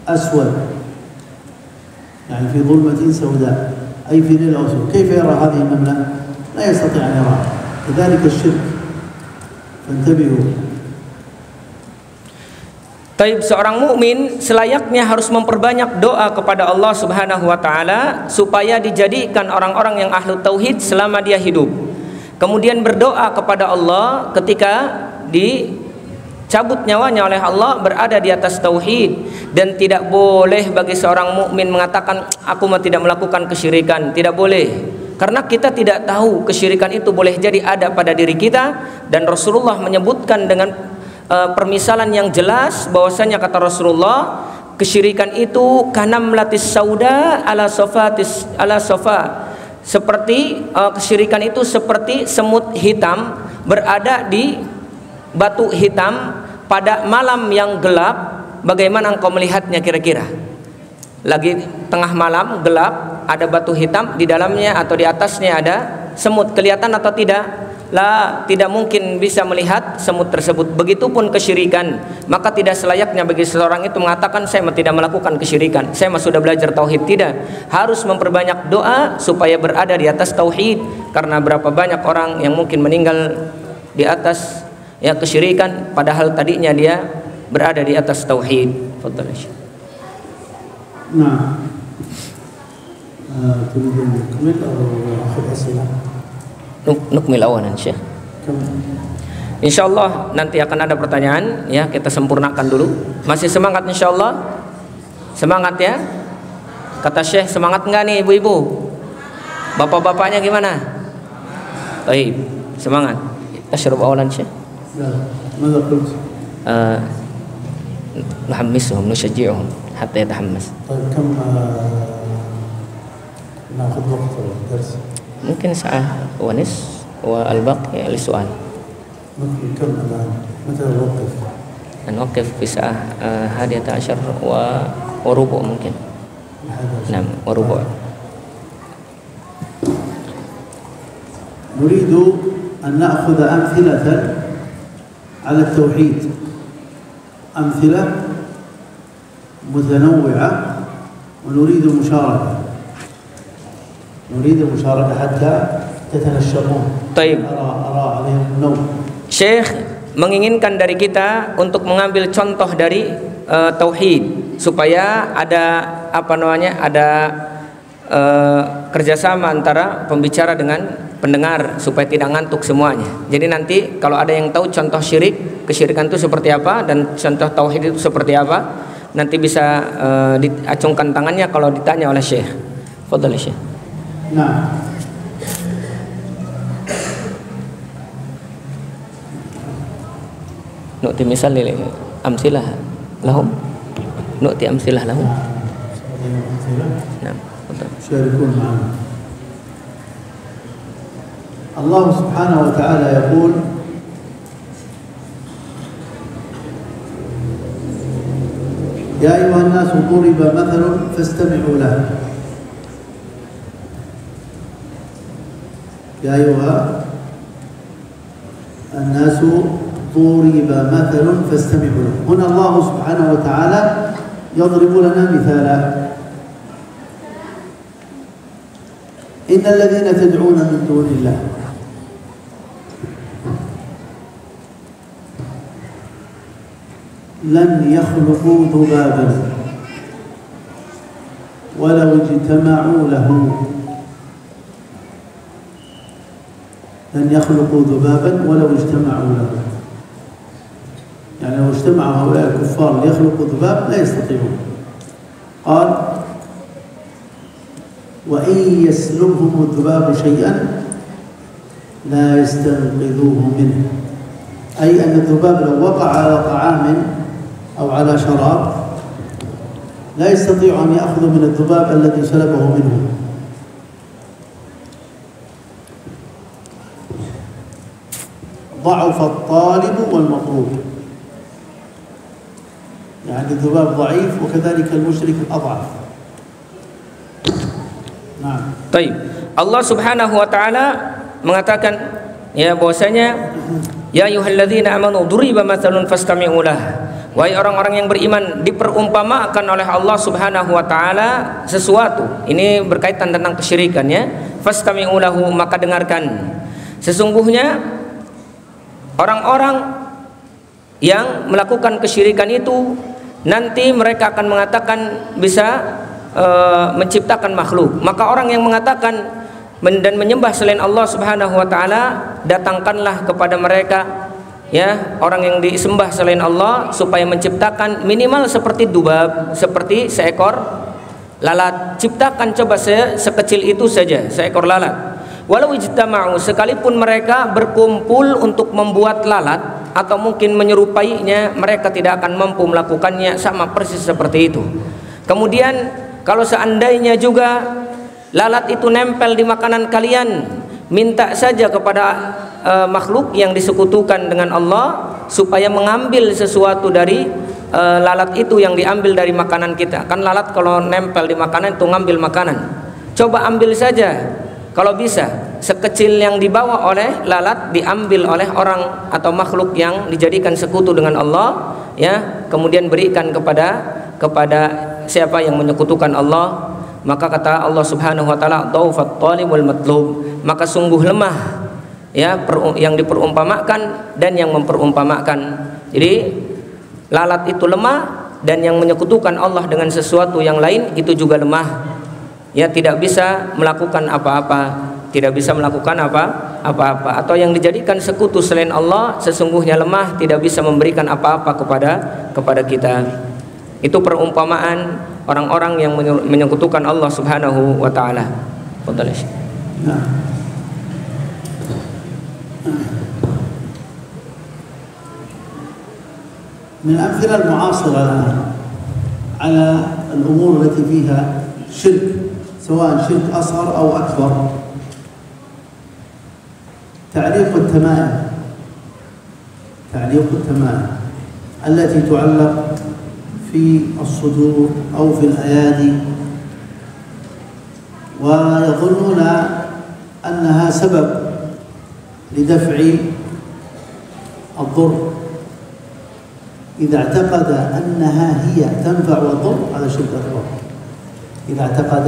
أسود يعني في ظلمة سوداء أي في ليل أسود. كيف يرى هذه النملة؟ لا يستطيع أن يراها. كذلك الشرك فانتبهوا. Taib, seorang mukmin selayaknya harus memperbanyak doa kepada Allah Subhanahu wa taala supaya dijadikan orang-orang yang ahlu tauhid selama dia hidup. Kemudian berdoa kepada Allah ketika dicabut nyawanya oleh Allah berada di atas tauhid, dan tidak boleh bagi seorang mukmin mengatakan aku tidak melakukan kesyirikan. Tidak boleh. Karena kita tidak tahu kesyirikan itu boleh jadi ada pada diri kita, dan Rasulullah menyebutkan dengan permisalan yang jelas bahwasanya kata Rasulullah, kesyirikan itu kanamlatis sauda ala sofa, seperti kesyirikan itu seperti semut hitam berada di batu hitam pada malam yang gelap. Bagaimana engkau melihatnya kira-kira? Lagi tengah malam gelap, ada batu hitam di dalamnya atau di atasnya ada semut, kelihatan atau tidak? Tidak mungkin bisa melihat semut tersebut. Begitupun kesyirikan, maka tidak selayaknya bagi seseorang itu mengatakan saya tidak melakukan kesyirikan, saya sudah belajar tauhid. Tidak, harus memperbanyak doa supaya berada di atas tauhid. Karena berapa banyak orang yang mungkin meninggal di atas ya kesyirikan, padahal tadinya dia berada di atas tauhid. Fadhal. Nah, تريد أو أخذ أسئلة؟ Nukmil awalan Syekh. Insyaallah nanti akan ada pertanyaan ya, kita sempurnakan dulu. Masih semangat insyaallah? Semangat ya? Kata Syekh, semangat enggak nih ibu-ibu? Bapak-bapaknya gimana? Baik, semangat. Tasyrub awalan Syekh. ماذا قلت؟ نحمسهم نشجعهم حتى يتحمس. طيب كم ناخذ وقت الدرس؟ ممكن ساعة ونصف والباقي للسؤال. كم الآن؟ متى نوقف؟ نوقف في ساعة 11 وربع ممكن. نعم وربع. نريد أن نأخذ أمثلة على التوحيد، أمثلة متنوعة، ونريد المشاركة حتى تتنشطون. طيب. أرى عليهم النوم. Syekh menginginkan dari kita untuk mengambil contoh dari tauhid supaya ada kerjasama antara pembicara dengan pendengar supaya tidak ngantuk semuanya. Jadi nanti kalau ada yang tahu contoh kesyirikan itu seperti apa dan contoh tauhid itu seperti apa, nanti bisa diacungkan tangannya kalau ditanya oleh Syekh. Fadhal Syekh. Nah. نؤتي مثال أمثلة لهم نؤتي أمثلة لهم. نعم. شاركون معنا. الله سبحانه وتعالى يقول يا أيها الناس ضرب مثل فاستمعوا له. يا أيها الناس ضرب مثل فاستمعوا له. هنا الله سبحانه وتعالى يضرب لنا مثالا. إن الذين تدعون من دون الله لن يخلقوا ذبابا ولو اجتمعوا له. لن يخلقوا ذبابا ولو اجتمعوا له. يعني لو اجتمع هؤلاء الكفار ليخلقوا ذباب لا يستطيعون. قال وإن يسلبهم الذباب شيئا لا يستنقذوه منه. أي أن الذباب لو وقع على طعام أو على شراب لا يستطيع أن يأخذ من الذباب الذي سلبه منه. ضعف الطالب والمطلوب. يعني الذباب ضعيف وكذلك المشرك أضعف. Nah. Baik. Allah Subhanahu wa taala mengatakan ya bahwasanya ya ayyuhalladzina amanu duriba matsalun fastami'u lah. Wahai orang-orang yang beriman, diperumpamakan oleh Allah Subhanahu wa taala sesuatu. Ini berkaitan tentang kesyirikan ya. Fastami'u lahu, maka dengarkan. Sesungguhnya orang-orang yang melakukan kesyirikan itu nanti mereka akan mengatakan bisa menciptakan makhluk. Maka orang yang mengatakan dan menyembah selain Allah Subhanahu wa taala, datangkanlah kepada mereka ya orang yang disembah selain Allah supaya menciptakan minimal seperti dubab, seperti seekor lalat. Ciptakan coba sekecil itu saja, seekor lalat. Walau ijtama'u, sekalipun mereka berkumpul untuk membuat lalat atau mungkin menyerupainya, mereka tidak akan mampu melakukannya sama persis seperti itu. Kemudian kalau seandainya juga lalat itu nempel di makanan kalian, minta saja kepada makhluk yang disekutukan dengan Allah supaya mengambil sesuatu dari lalat itu yang diambil dari makanan kita. Kan lalat kalau nempel di makanan itu ngambil makanan. Coba ambil saja kalau bisa, sekecil yang dibawa oleh lalat diambil oleh orang atau makhluk yang dijadikan sekutu dengan Allah ya, kemudian berikan kepada siapa yang menyekutukan Allah. Maka kata Allah Subhanahu wa taala, dhaufat talib wal matlub, maka sungguh lemah ya yang diperumpamakan dan yang memperumpamakan. Jadi lalat itu lemah dan yang menyekutukan Allah dengan sesuatu yang lain itu juga lemah. Ya tidak bisa melakukan apa-apa, tidak bisa melakukan apa-apa, atau yang dijadikan sekutu selain Allah sesungguhnya lemah, tidak bisa memberikan apa-apa kepada kita. Itu perumpamaan orang-orang yang menyekutukan Allah Subhanahu wa taala. Nah. من الأمثلة المعاصرة الآن على الأمور التي فيها شرك، سواء شرك أصغر أو أكبر، تعليق التمائم التي تعلق في الصدور أو في الأيادي، ويظنون أنها سبب لدفع الضر. إذا اعتقد أنها هي تنفع وتضر هذا شرك أكبر. إذا اعتقد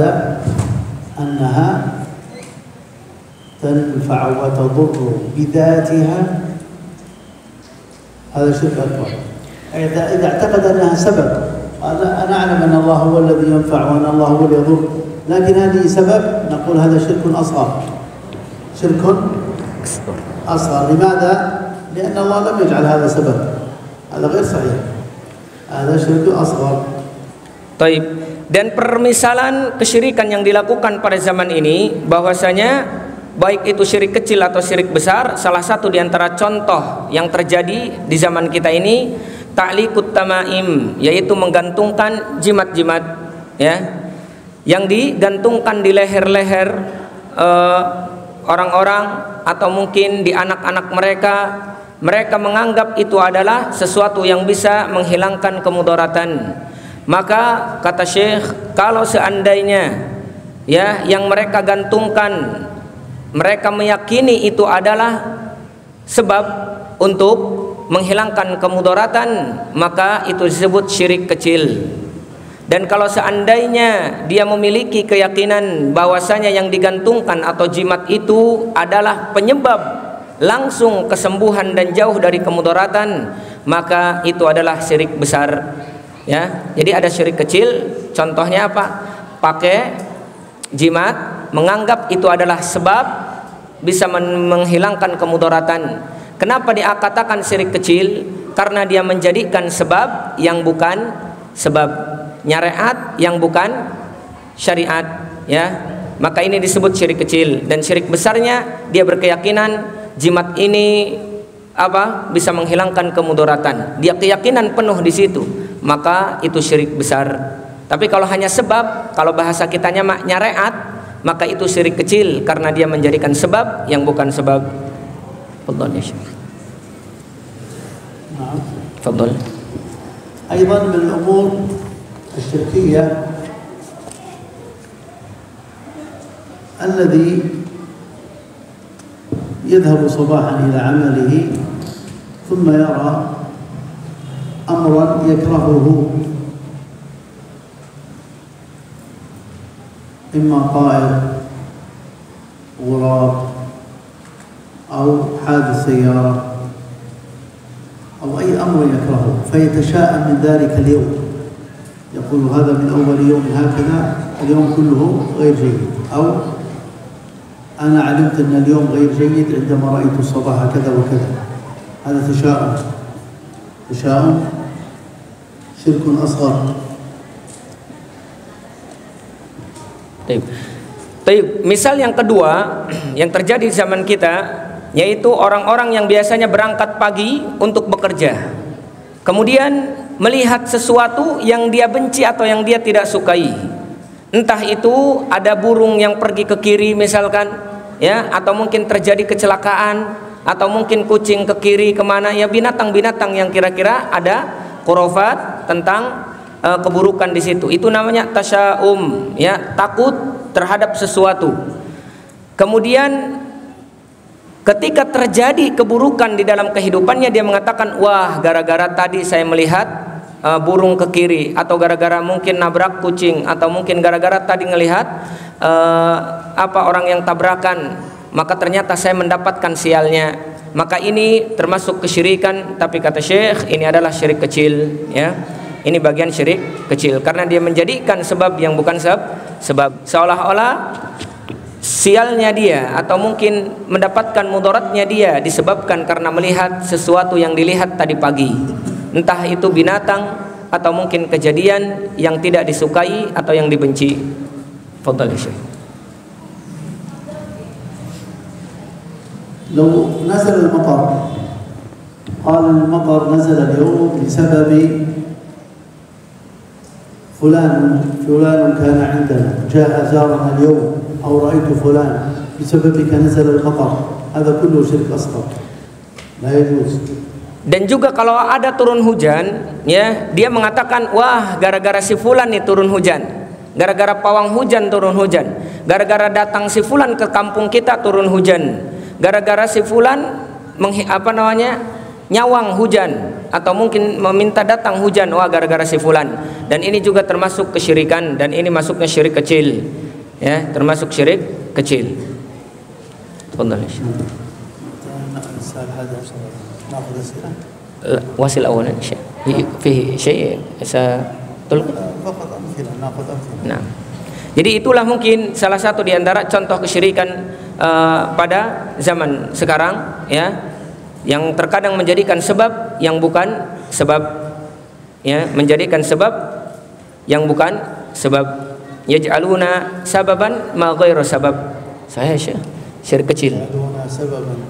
أنها تنفع وتضر بذاتها هذا شرك أكبر. إذا اعتقد أنها سبب، أنا أعلم أن الله هو الذي ينفع وأن الله هو الذي يضر، لكن هذه سبب، نقول هذا شرك أصغر. شرك أصغر. لماذا؟ لأن الله لم يجعل هذا سبب. هذا غير صحيح. هذا شرك أصغر. Taib. Dan permisalan kesyirikan yang dilakukan pada zaman ini, bahwasanya baik itu syirik kecil atau syirik besar, salah satu di antara contoh yang terjadi di zaman kita ini ta'liqut tamaim, yaitu menggantungkan jimat-jimat ya, yang digantungkan di leher-leher orang-orang atau mungkin di anak-anak mereka. Mereka menganggap itu adalah sesuatu yang bisa menghilangkan kemudaratan. Maka kata Syekh, kalau seandainya ya yang mereka gantungkan, mereka meyakini itu adalah sebab untuk menghilangkan kemudaratan, maka itu disebut syirik kecil. Dan kalau seandainya dia memiliki keyakinan bahwasanya yang digantungkan atau jimat itu adalah penyebab langsung kesembuhan dan jauh dari kemudaratan, maka itu adalah syirik besar. Ya, jadi ada syirik kecil. Contohnya apa? Pakai jimat, menganggap itu adalah sebab bisa menghilangkan kemudaratan. Kenapa dia katakan syirik kecil? Karena dia menjadikan sebab yang bukan sebab, syariat yang bukan syariat, ya. Maka ini disebut syirik kecil. Dan syirik besarnya dia berkeyakinan jimat ini bisa menghilangkan kemudaratan. Dia keyakinan penuh di situ, maka itu syirik besar. Tapi kalau hanya sebab, kalau bahasa kitanya syariat, maka itu syirik kecil karena dia menjadikan sebab yang bukan sebab. Fadhal ya Syekh. نعم. Fadhal. أيضا من الأمور الشركية الذي يذهب صباحا إلى عمله ثم يرى أمرا يكرهه، إما طائر، غراب، أو حادث سيارة، أو أي أمر يكرهه، فيتشاءم من ذلك اليوم، يقول هذا من أول يوم هكذا، اليوم كله غير جيد، أو أنا علمت أن اليوم غير جيد عندما رأيت الصباح كذا وكذا. هذا تشاؤم، تشاؤم شرك أصغر. Misal yang kedua yang terjadi di zaman kita, yaitu orang-orang yang biasanya berangkat pagi untuk bekerja, kemudian melihat sesuatu yang dia benci atau yang dia tidak sukai. Entah itu ada burung yang pergi ke kiri misalkan, ya, atau mungkin terjadi kecelakaan, atau mungkin kucing ke kiri kemana, ya, binatang-binatang yang kira-kira ada khurafat tentang keburukan di situ. Itu namanya tasya'um, ya, takut terhadap sesuatu. Kemudian ketika terjadi keburukan di dalam kehidupannya, dia mengatakan, wah, gara-gara tadi saya melihat burung ke kiri, atau gara-gara mungkin nabrak kucing, atau mungkin gara-gara tadi ngelihat orang yang tabrakan, maka ternyata saya mendapatkan sialnya. Maka ini termasuk kesyirikan, tapi kata Syekh ini adalah syirik kecil, ya. Ini bagian syirik kecil karena dia menjadikan sebab yang bukan sebab, seolah-olah sialnya dia atau mungkin mendapatkan mudaratnya dia disebabkan karena melihat sesuatu yang dilihat tadi pagi, entah itu binatang atau mungkin kejadian yang tidak disukai atau yang dibenci. Fadhal Syekh. لو نزل المطر قال المطر نزل اليوم بسبب فلان كان عندنا جاء زارنا اليوم أو رأيت فلان بسببك نزل المطر، هذا كله شرك أصغر لا يجوز. Dan juga kalau ada turun hujan, ya, dia mengatakan, wah, gara-gara si fulan nih turun hujan, gara-gara pawang hujan turun hujan, gara-gara datang si fulan ke kampung kita turun hujan, gara-gara si fulan nyawang hujan, atau mungkin meminta datang hujan, wah, gara-gara si fulan. Dan ini juga termasuk kesyirikan, dan ini masuknya syirik kecil, ya, termasuk syirik kecil. Wasil awalan fihi syai' Nah, jadi itulah mungkin salah satu di antara contoh kesyirikan pada zaman sekarang, ya, yang terkadang menjadikan sebab yang bukan sebab, ya, menjadikan sebab yang bukan sebab. Yaj'aluna sababan ma ghairu sabab. Saya syirik kecil.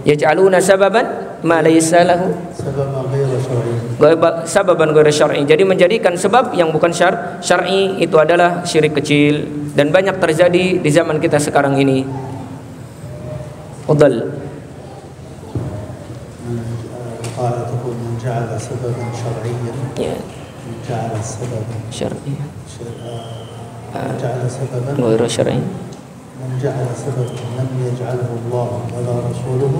Yaj'aluna sababan ma laysa lahu sababan ghairu syar'i. Jadi menjadikan sebab yang bukan syar'i itu adalah syirik kecil dan banyak terjadi di zaman kita sekarang ini. Fadhal. جعل سببا syar'i جعل سببا غير syar'i. من جعل سببا لم يجعله الله ولا رسوله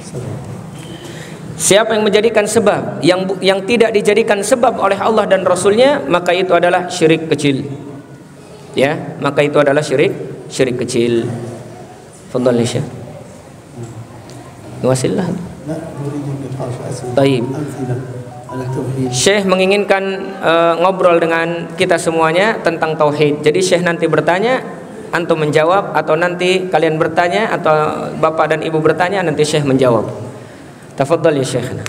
سببا. Siapa yang menjadikan sebab yang tidak dijadikan sebab oleh Allah dan Rasulnya, maka itu adalah syirik kecil. Ya, maka itu adalah syirik kecil. Fadhal ya Syekh. Wasillah. لا نريد النقاش أسئلة طيب. أمثلة على التوحيد. Syekh menginginkan ngobrol dengan kita semuanya tentang tauhid. Jadi Syekh nanti bertanya, antum menjawab, atau nanti kalian bertanya, atau bapak dan ibu bertanya, nanti Syekh menjawab. Tafadhal ya Syekh.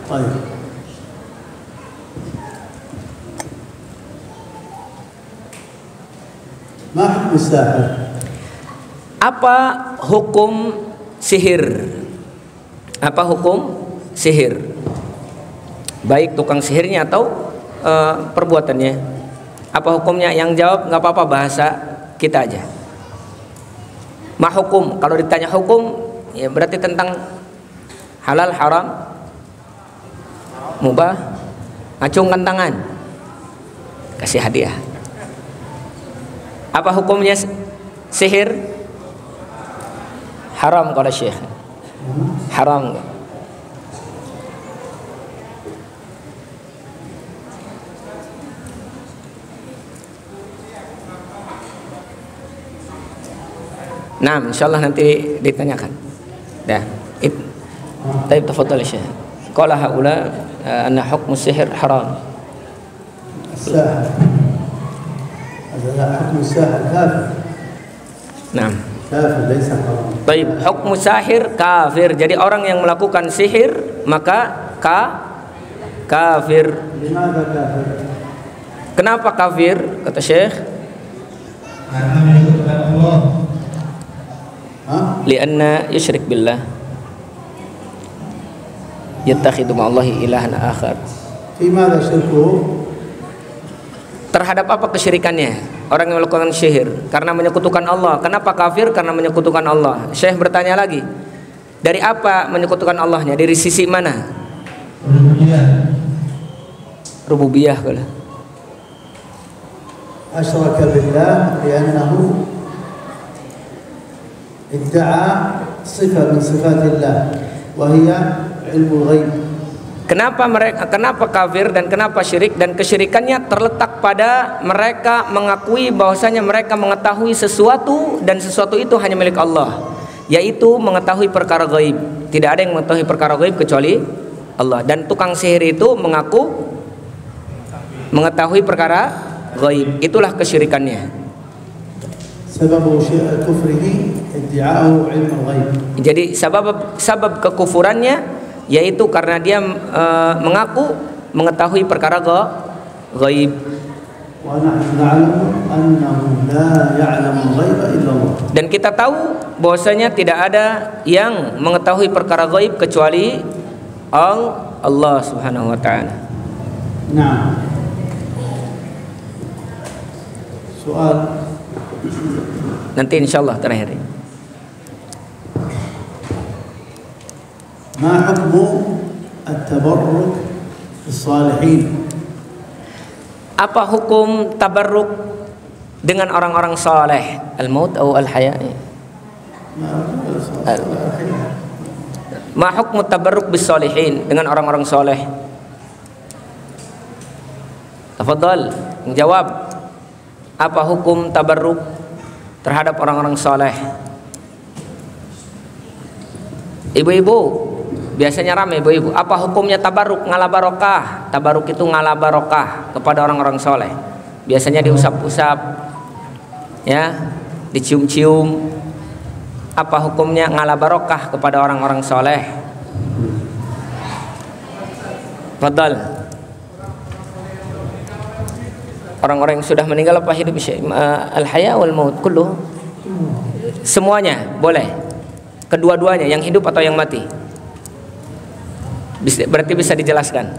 طيب. ما حكم الساحر؟ Apa hukum sihir? Apa hukum sihir? Baik tukang sihirnya atau perbuatannya. Apa hukumnya? Yang jawab nggak apa-apa, bahasa kita aja. Ma hukum? Kalau ditanya hukum, ya berarti tentang halal, haram, mubah. Acungkan tangan, kasih hadiah. Apa hukumnya sihir? Haram kata Syekh. Haram. Nah, insyaallah nanti ditanyakan. Dah. Baik, tafadhal ya Syekh. Qala haula anna hukmu sihir haram. الساحر هذا لا حكم الساحر كافر. Nah. كافر ليس حرام. Baik, hukmu sahir kafir. Jadi orang yang melakukan sihir maka kafir. لماذا كافر؟ Kenapa kafir? Kata Syekh, karena menyekutukan Allah. lianna yusyrik billah, yattakhidhu ma'allahi ilahan akhar. Fi madza syirku? Terhadap apa kesyirikannya? Orang yang melakukan sihir karena menyekutukan Allah. Kenapa kafir? Karena menyekutukan Allah. Syekh bertanya lagi, dari apa menyekutukan Allahnya? Dari sisi mana? Rububiyah kala. Asyraka billah li'annahu idda'a sifat min sifatillah wa hiya ilmul ghaib. Kenapa kafir dan kenapa syirik? Dan kesyirikannya terletak pada mereka mengakui bahwasanya mereka mengetahui sesuatu dan sesuatu itu hanya milik Allah, yaitu mengetahui perkara gaib. Tidak ada yang mengetahui perkara gaib kecuali Allah. Dan tukang sihir itu mengaku mengetahui perkara gaib. Itulah kesyirikannya. Sebab kufrihi iddi'a'u ilmul ghaib. Jadi sabab kekufurannya yaitu karena dia mengaku mengetahui perkara gaib. Dan kita tahu bahwasanya tidak ada yang mengetahui perkara gaib kecuali Allah Subhanahu wa taala. Nah. Soal nanti insyaallah terakhir. Ma hukmu at-tabarruk bis-salihin? Apa hukum tabarruk dengan orang-orang saleh? Al-maut atau al-haya? Ma hukmu tabarruk bis-salihin, dengan orang-orang saleh? Tafadhal, menjawab. Apa hukum tabarruk terhadap orang-orang saleh? Ibu-ibu, biasanya ramai ibu-ibu. Apa hukumnya tabaruk, ngalah barokah? Tabaruk itu ngalah barokah kepada orang-orang soleh. Biasanya diusap-usap, ya, dicium-cium. Apa hukumnya ngalah barokah kepada orang-orang soleh? Fadal. Orang-orang yang sudah meninggal apa hidup? Al-haya wal maut kullu. Semuanya boleh. Kedua-duanya, yang hidup atau yang mati. Berarti bisa dijelaskan.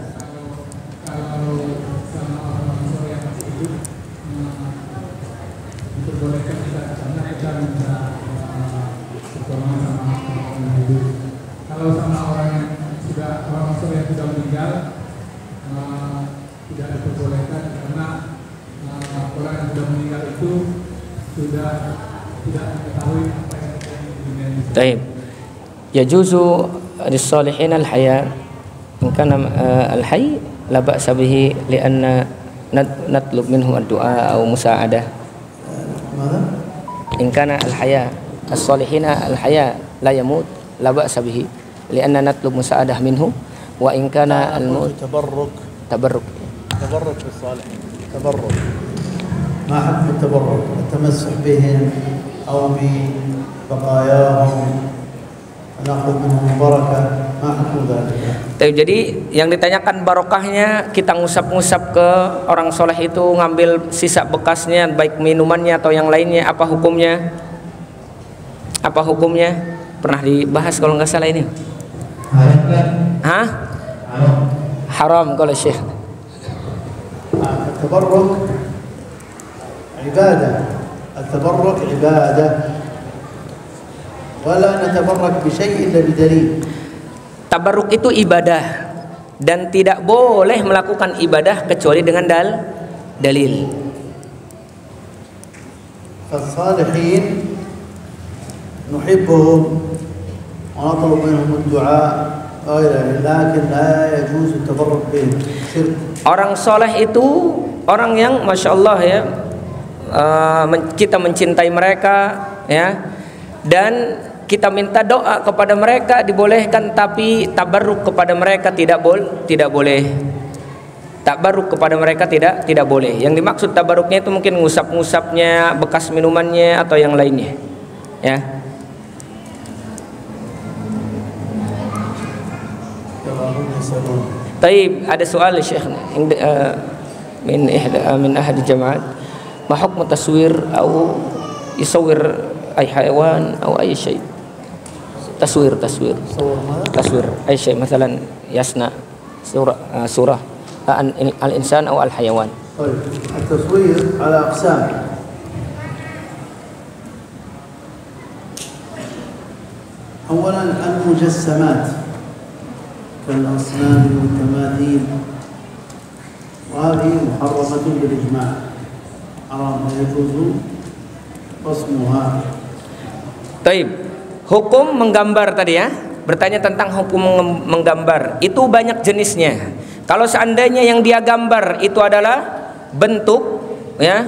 Kalau sama orang yang sudah meninggal sudah tidak mengetahui apa yang terjadi di dunia ini. Baik. Yajuzu lis-salihin al-haya in kana al-hayy la ba'sa bihi li'anna natlub minhu ad-du'a aw musa'adah. ماذا؟ In kana al-haya as-salihin al-haya la yamut la ba'sa bihi li'anna natlub musa'adah minhu wa in kana al-maut tabarruk بالصالحين تبرك. ما حكم التبرك؟ التمسح بهم أو ببقاياهم نأخذ منهم بركة، ما حكم ذلك؟ Jadi yang ditanyakan barokahnya kita ngusap-ngusap ke orang soleh itu, ngambil sisa bekasnya baik minumannya atau yang lainnya, apa hukumnya? Apa hukumnya? Pernah dibahas kalau nggak salah ini. Hah? Haram kalau Syekh. التبرك عبادة، التبرك عبادة ولا نتبرك بشيء إلا بدليل. Tabarruk itu ibadah dan tidak boleh melakukan ibadah kecuali dengan dalil. فالصالحين نحبهم ونطلب منهم الدعاء لكن لا يجوز التبرك بهم، شرك. Orang soleh itu orang yang masya Allah ya, kita mencintai mereka ya, dan kita minta doa kepada mereka dibolehkan, tapi tabarruk kepada mereka tidak boleh. Tabarruk kepada mereka tidak boleh. Yang dimaksud tabarruknya itu mungkin ngusap-ngusapnya, bekas minumannya atau yang lainnya. Ya. Taib, ada soal Syekh min ahad jamaat, ma hukm taswir atau yusawwir ay hayawan atau ay shay. Taswir ay shay, misalnya yasna surah al-insan atau al-hayawan. طيب التصوير على أقسام. أولا المجسمات كالأصنام والتماثيل، وهذه محرمة بالإجماع، حرام لا يجوز رسمها. Taib, hukum menggambar tadi ya, bertanya tentang hukum menggambar. Itu banyak jenisnya. Kalau seandainya yang dia gambar itu adalah bentuk ya,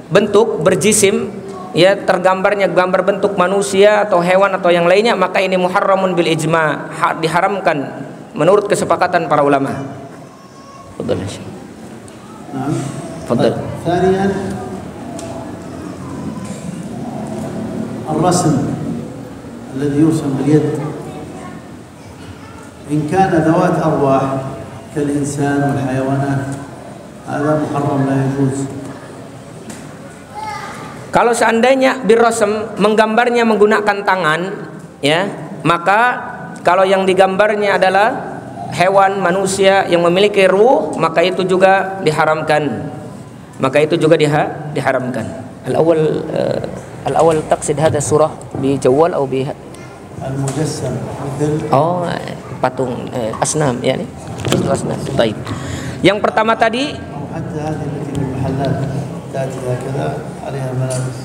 bentuk berjisim ya, tergambarnya gambar bentuk manusia atau hewan atau yang lainnya, maka ini muharramun bil ijma', diharamkan menurut kesepakatan para ulama. Fadhal. نعم. Fadhal. ثانيا الرسم الذي يرسم باليد إن كان ذوات أرواح كالإنسان والحيوانات هذا محرم لا يجوز. Kalau seandainya birrasm menggambarnya menggunakan tangan ya, maka kalau yang digambarnya adalah hewan, manusia yang memiliki ruh, maka itu juga diharamkan. Maka itu juga diharamkan. Al-awwal taqsid hadha surah bi jawal atau bi المجسم مثل patung asnam ya nih. Itu asnam. Baik. Yang pertama tadi أو حتى هذه التي في المحلات تأتي هكذا عليها ملابس.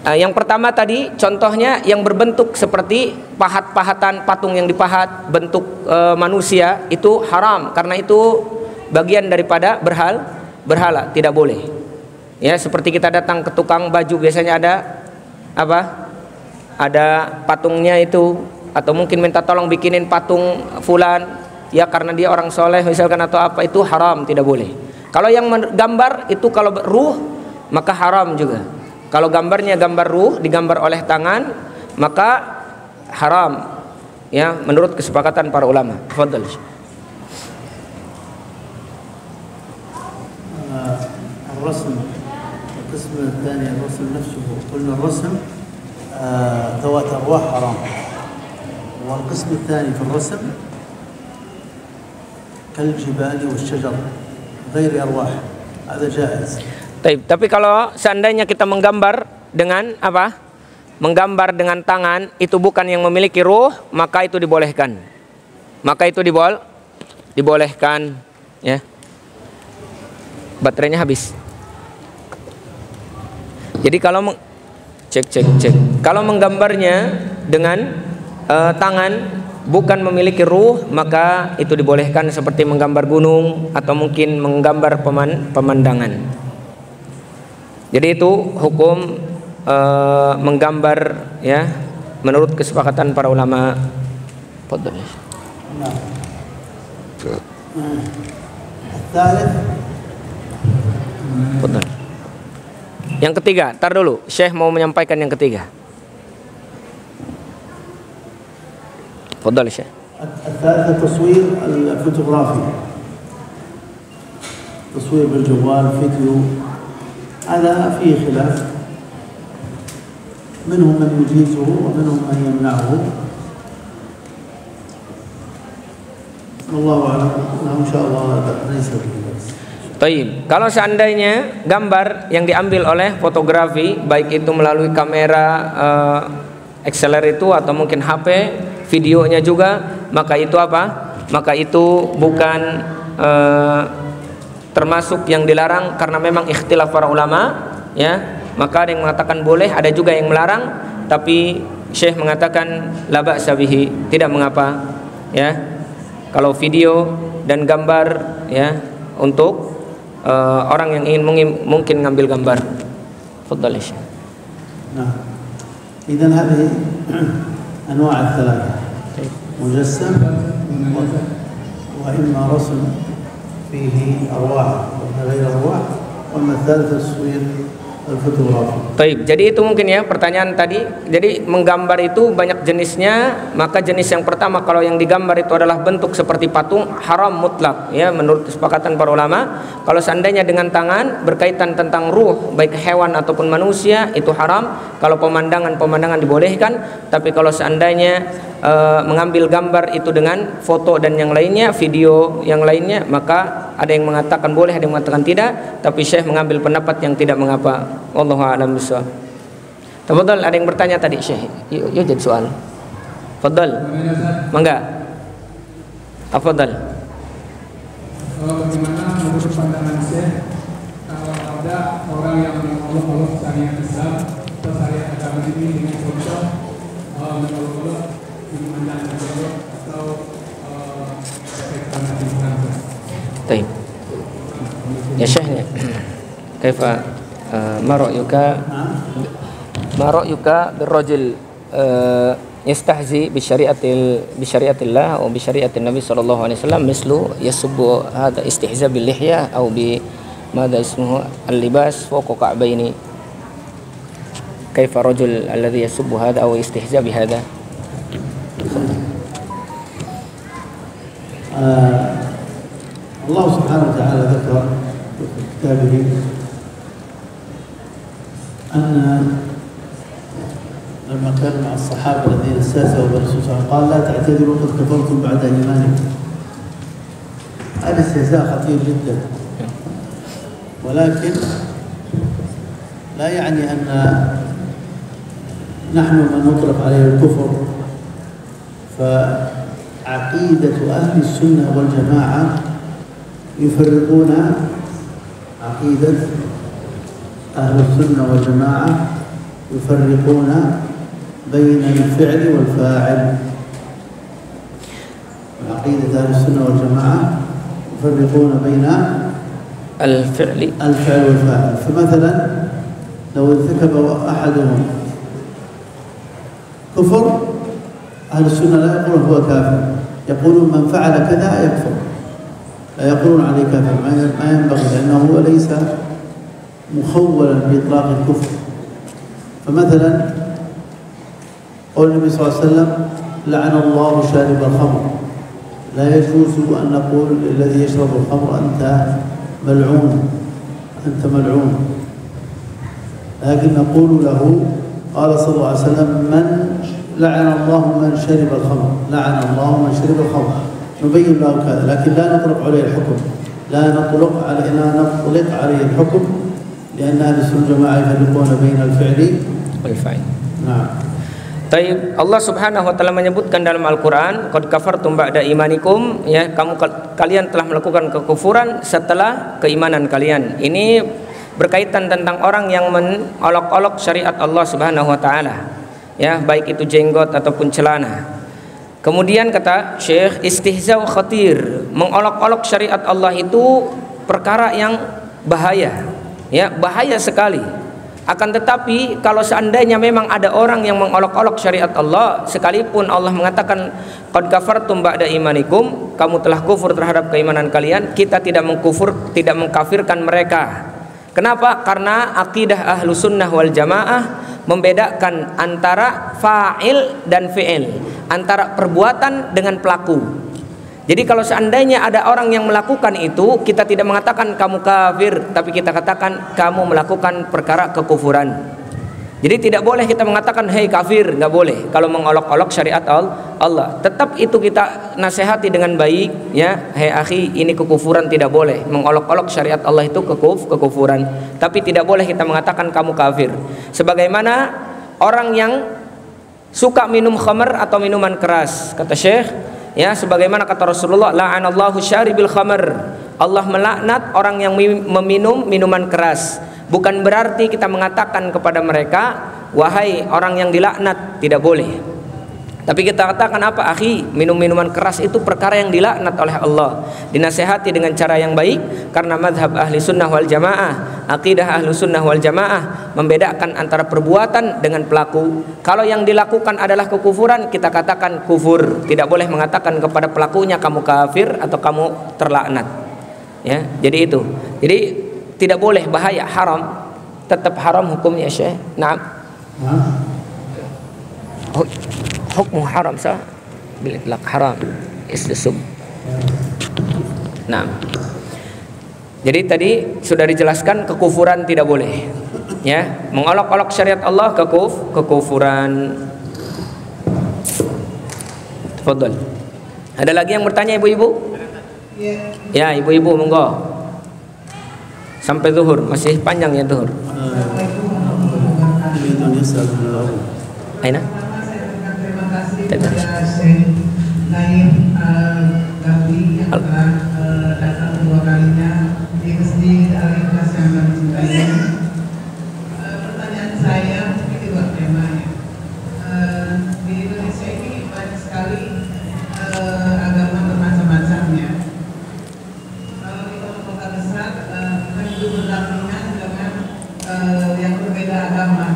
nah, yang pertama tadi contohnya yang berbentuk seperti pahat-pahatan patung yang dipahat bentuk manusia, itu haram karena itu bagian daripada berhala, tidak boleh. Ya, seperti kita datang ke tukang baju biasanya ada apa? Ada patungnya itu, atau mungkin minta tolong bikinin patung fulan ya karena dia orang soleh misalkan atau apa, itu haram, tidak boleh. Kalau yang menggambar itu kalau ruh maka haram juga. Kalau gambarnya gambar ruh digambar oleh tangan maka haram ya menurut kesepakatan para ulama. Tafadhal. الرسم القسم الثاني الرسم نفسه، قلنا الرسم ذوات أرواح حرام، والقسم الثاني في الرسم كالجبال والشجر غير أرواح، هذا جائز. Tapi kalau seandainya kita menggambar dengan apa? Menggambar dengan tangan itu bukan yang memiliki ruh, maka itu dibolehkan. Maka itu dibolehkan ya. Baterainya habis. Jadi kalau kalau menggambarnya dengan tangan bukan memiliki ruh, maka itu dibolehkan seperti menggambar gunung atau mungkin menggambar pemandangan. Jadi itu hukum menggambar ya menurut kesepakatan para ulama. Yang ketiga, tar dulu, Syekh mau menyampaikan yang ketiga. Fadhal Syekh. الثالثة تصوير الفوتوغرافي، تصوير بالجوال فيديو، هذا فيه خلاف، منهم من يجيزه ومنهم من يمنعه، والله أعلم أنه إن شاء الله ليس به بأس. Taib. Kalau seandainya gambar yang diambil oleh fotografi, baik itu melalui kamera XLR itu atau mungkin HP, videonya juga, maka itu apa? Maka itu bukan termasuk yang dilarang karena memang ikhtilaf para ulama, ya. Maka ada yang mengatakan boleh, ada juga yang melarang, tapi Syekh mengatakan la ba'sa bihi, tidak mengapa, ya. Kalau video dan gambar, ya, untuk orang yang ingin mungkin ngambil gambar. Fadhal Syekh. Nah, إذن هذه أنواع الثلاثة، مجسم وإما رسم فيه أرواح وإما غير أرواح وإما الثالثة تصوير الفوتوغرافي. Baik, jadi itu mungkin ya pertanyaan tadi. Jadi menggambar itu banyak jenisnya, maka jenis yang pertama kalau yang digambar itu adalah bentuk seperti patung, haram mutlak ya menurut kesepakatan para ulama. Kalau seandainya dengan tangan berkaitan tentang ruh baik hewan ataupun manusia itu haram. Kalau pemandangan dibolehkan, tapi kalau seandainya mengambil gambar itu dengan foto dan yang lainnya, video yang lainnya, maka ada yang mengatakan boleh, ada yang mengatakan tidak, tapi Syekh mengambil pendapat yang tidak mengapa. Wallahu a'lam bishawab. Tafadhal, ada yang bertanya tadi Syekh. Yuk jadi soal. Fadhal. Mangga. Tafadhal. Bagaimana menurut pandangan Syekh kalau ada orang yang mengolok-olok syariat Islam atau syariat agama ini dengan contoh mengolok-olok memandang atau fanatik Islam? Baik. Ya Syekh, kaifa ma ra'yuka birrajul yastahzi bi syariatillah atau bi syariatin Nabi sallallahu alaihi wasallam mislu yasubbu hada istihza bil lihya atau bi madha ismuhu al-libas fawqa ka'baini. Kaifa rajul alladhi yasubbu hada aw istihza bi hada? الله سبحانه وتعالى ذكر في كتابه أن لما كان مع الصحابة الذين استهزأوا بالرسول صلى الله عليه وسلم قال لا تعتذروا قد كفرتم بعد إيمانكم. هذا استهزاء خطير جدا، ولكن لا يعني أن نحن من نطلق عليه الكفر. فعقيدة أهل السنة والجماعة يفرقون عقيدة أهل السنة والجماعة يفرقون بين الفعل والفاعل. عقيدة أهل السنة والجماعة يفرقون بين الفعل والفاعل. فمثلا لو ارتكب أحدهم كفر، أهل السنة لا يقولون هو كافر، يقولون من فعل كذا يكفر، لا يقولون عليه كافر، ما ينبغي، لأنه هو ليس مخولا بإطلاق الكفر. فمثلا قول النبي صلى الله عليه وسلم لعن الله شارب الخمر، لا يجوز أن نقول الذي يشرب الخمر أنت ملعون، أنت ملعون، لكن نقول له قال صلى الله عليه وسلم من لعن الله من شرب الخمر، لعن الله من شرب الخمر، نبين له كذا، لكن لا نطلق عليه الحكم، لا نطلق عليه الحكم، لأن أهل السنة والجماعة يفرقون بين الفعل والفاعل. نعم. Taib, Allah Subhanahu wa taala menyebutkan dalam Al-Qur'an, qad kafartum ba'da imanikum, ya, kalian telah melakukan kekufuran setelah keimanan kalian. Ini berkaitan tentang orang yang mengolok-olok syariat Allah Subhanahu wa taala, ya, baik itu jenggot ataupun celana. Kemudian kata Syekh, istihza khatir, mengolok-olok syariat Allah itu perkara yang bahaya, ya, bahaya sekali. Akan tetapi kalau seandainya memang ada orang yang mengolok-olok syariat Allah, sekalipun Allah mengatakan qad kafartum ba'da imanikum, kamu telah kufur terhadap keimanan kalian, kita tidak mengkafirkan mereka. Kenapa? Karena akidah ahlu sunnah wal jamaah membedakan antara fa'il dan fi'il, antara perbuatan dengan pelaku. Jadi kalau seandainya ada orang yang melakukan itu, kita tidak mengatakan kamu kafir, tapi kita katakan kamu melakukan perkara kekufuran. Jadi tidak boleh kita mengatakan hei kafir, nggak boleh kalau mengolok-olok syariat Allah. Tetap itu kita nasihati dengan baik, ya, hei akhi, ini kekufuran, tidak boleh mengolok-olok syariat Allah, itu kekufuran. Tapi tidak boleh kita mengatakan kamu kafir. Sebagaimana orang yang suka minum khamr atau minuman keras, kata Syekh, ya, sebagaimana kata Rasulullah, la'anallahu syaribil khamr, Allah melaknat orang yang meminum minuman keras. Bukan berarti kita mengatakan kepada mereka wahai orang yang dilaknat, tidak boleh. Tapi kita katakan apa, akhi, minum minuman keras itu perkara yang dilaknat oleh Allah. Dinasehati dengan cara yang baik, karena mazhab ahli sunnah wal jamaah, akidah ahli sunnah wal jamaah membedakan antara perbuatan dengan pelaku. Kalau yang dilakukan adalah kekufuran, kita katakan kufur. Tidak boleh mengatakan kepada pelakunya kamu kafir atau kamu terlaknat, ya. Jadi itu, jadi tidak boleh, bahaya, haram, tetap haram hukumnya, Syekh. Naam. Hukum haram sah bil itlaq, haram istisub. Nah, jadi tadi sudah dijelaskan kekufuran tidak boleh, ya, mengolok-olok syariat Allah kekufuran. Tafadhol. Ada lagi yang bertanya, ibu-ibu? Ya, ibu-ibu monggo. Sampai zuhur, masih panjang ya zuhur. Aina? Terima kasih kepada Syekh Naim Gafri yang telah datang kedua kalinya di Masjid Al-Ikhlas yang kami cintai. Pertanyaan saya mungkin di luar temanya. Di Indonesia ini banyak sekali agama bermacam-macamnya. Kalau di kota-kota besar kita hidup berdampingan dengan yang berbeda agama.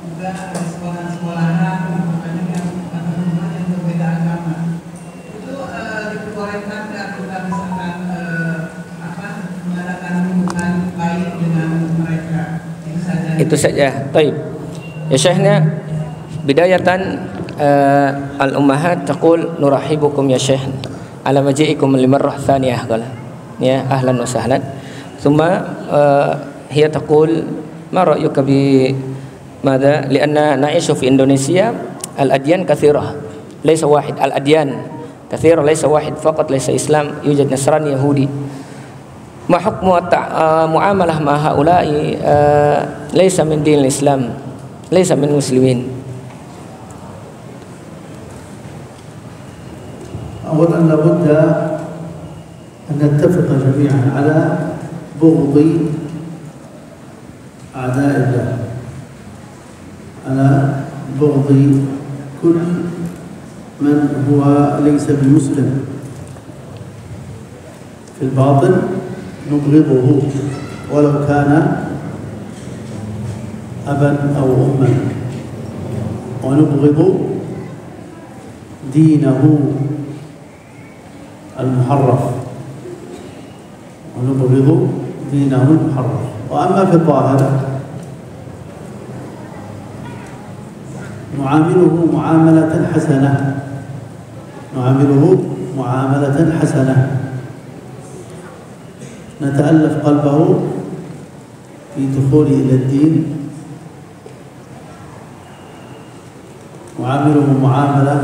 Juga ada sekolah-sekolahan yang berbeda agama. Itu diperbolehkan nggak kita misalkan mengadakan hubungan baik dengan mereka? Itu saja. Itu saja. Baik. Ya, Syekhnya bidayatan al-ummahat taqul nurahibukum ya Syekh ala maji'ikum limarrah thaniyah qala. Ya, ahlan wa sahlan. Thumma hiya taqul ma ra'yuka bi ماذا؟ لأن نعيش في إندونيسيا الأديان كثيرة ليس واحد، الأديان كثيرة ليس واحد فقط، ليس إسلام، يوجد نصراني يهودي. ما حكم معاملة مع هؤلاء ليس من دين الإسلام، ليس من المسلمين؟ أولا لابد أن نتفق جميعا على بغض أعداء الله، على بغض كل من هو ليس بمسلم. في الباطن نبغضه ولو كان أبا أو أما، ونبغض دينه المحرف، ونبغض دينه المحرف. وأما في الظاهر نعامله معاملة حسنة، نعامله معاملة حسنة، نتألف قلبه في دخوله إلى الدين، نعامله معاملة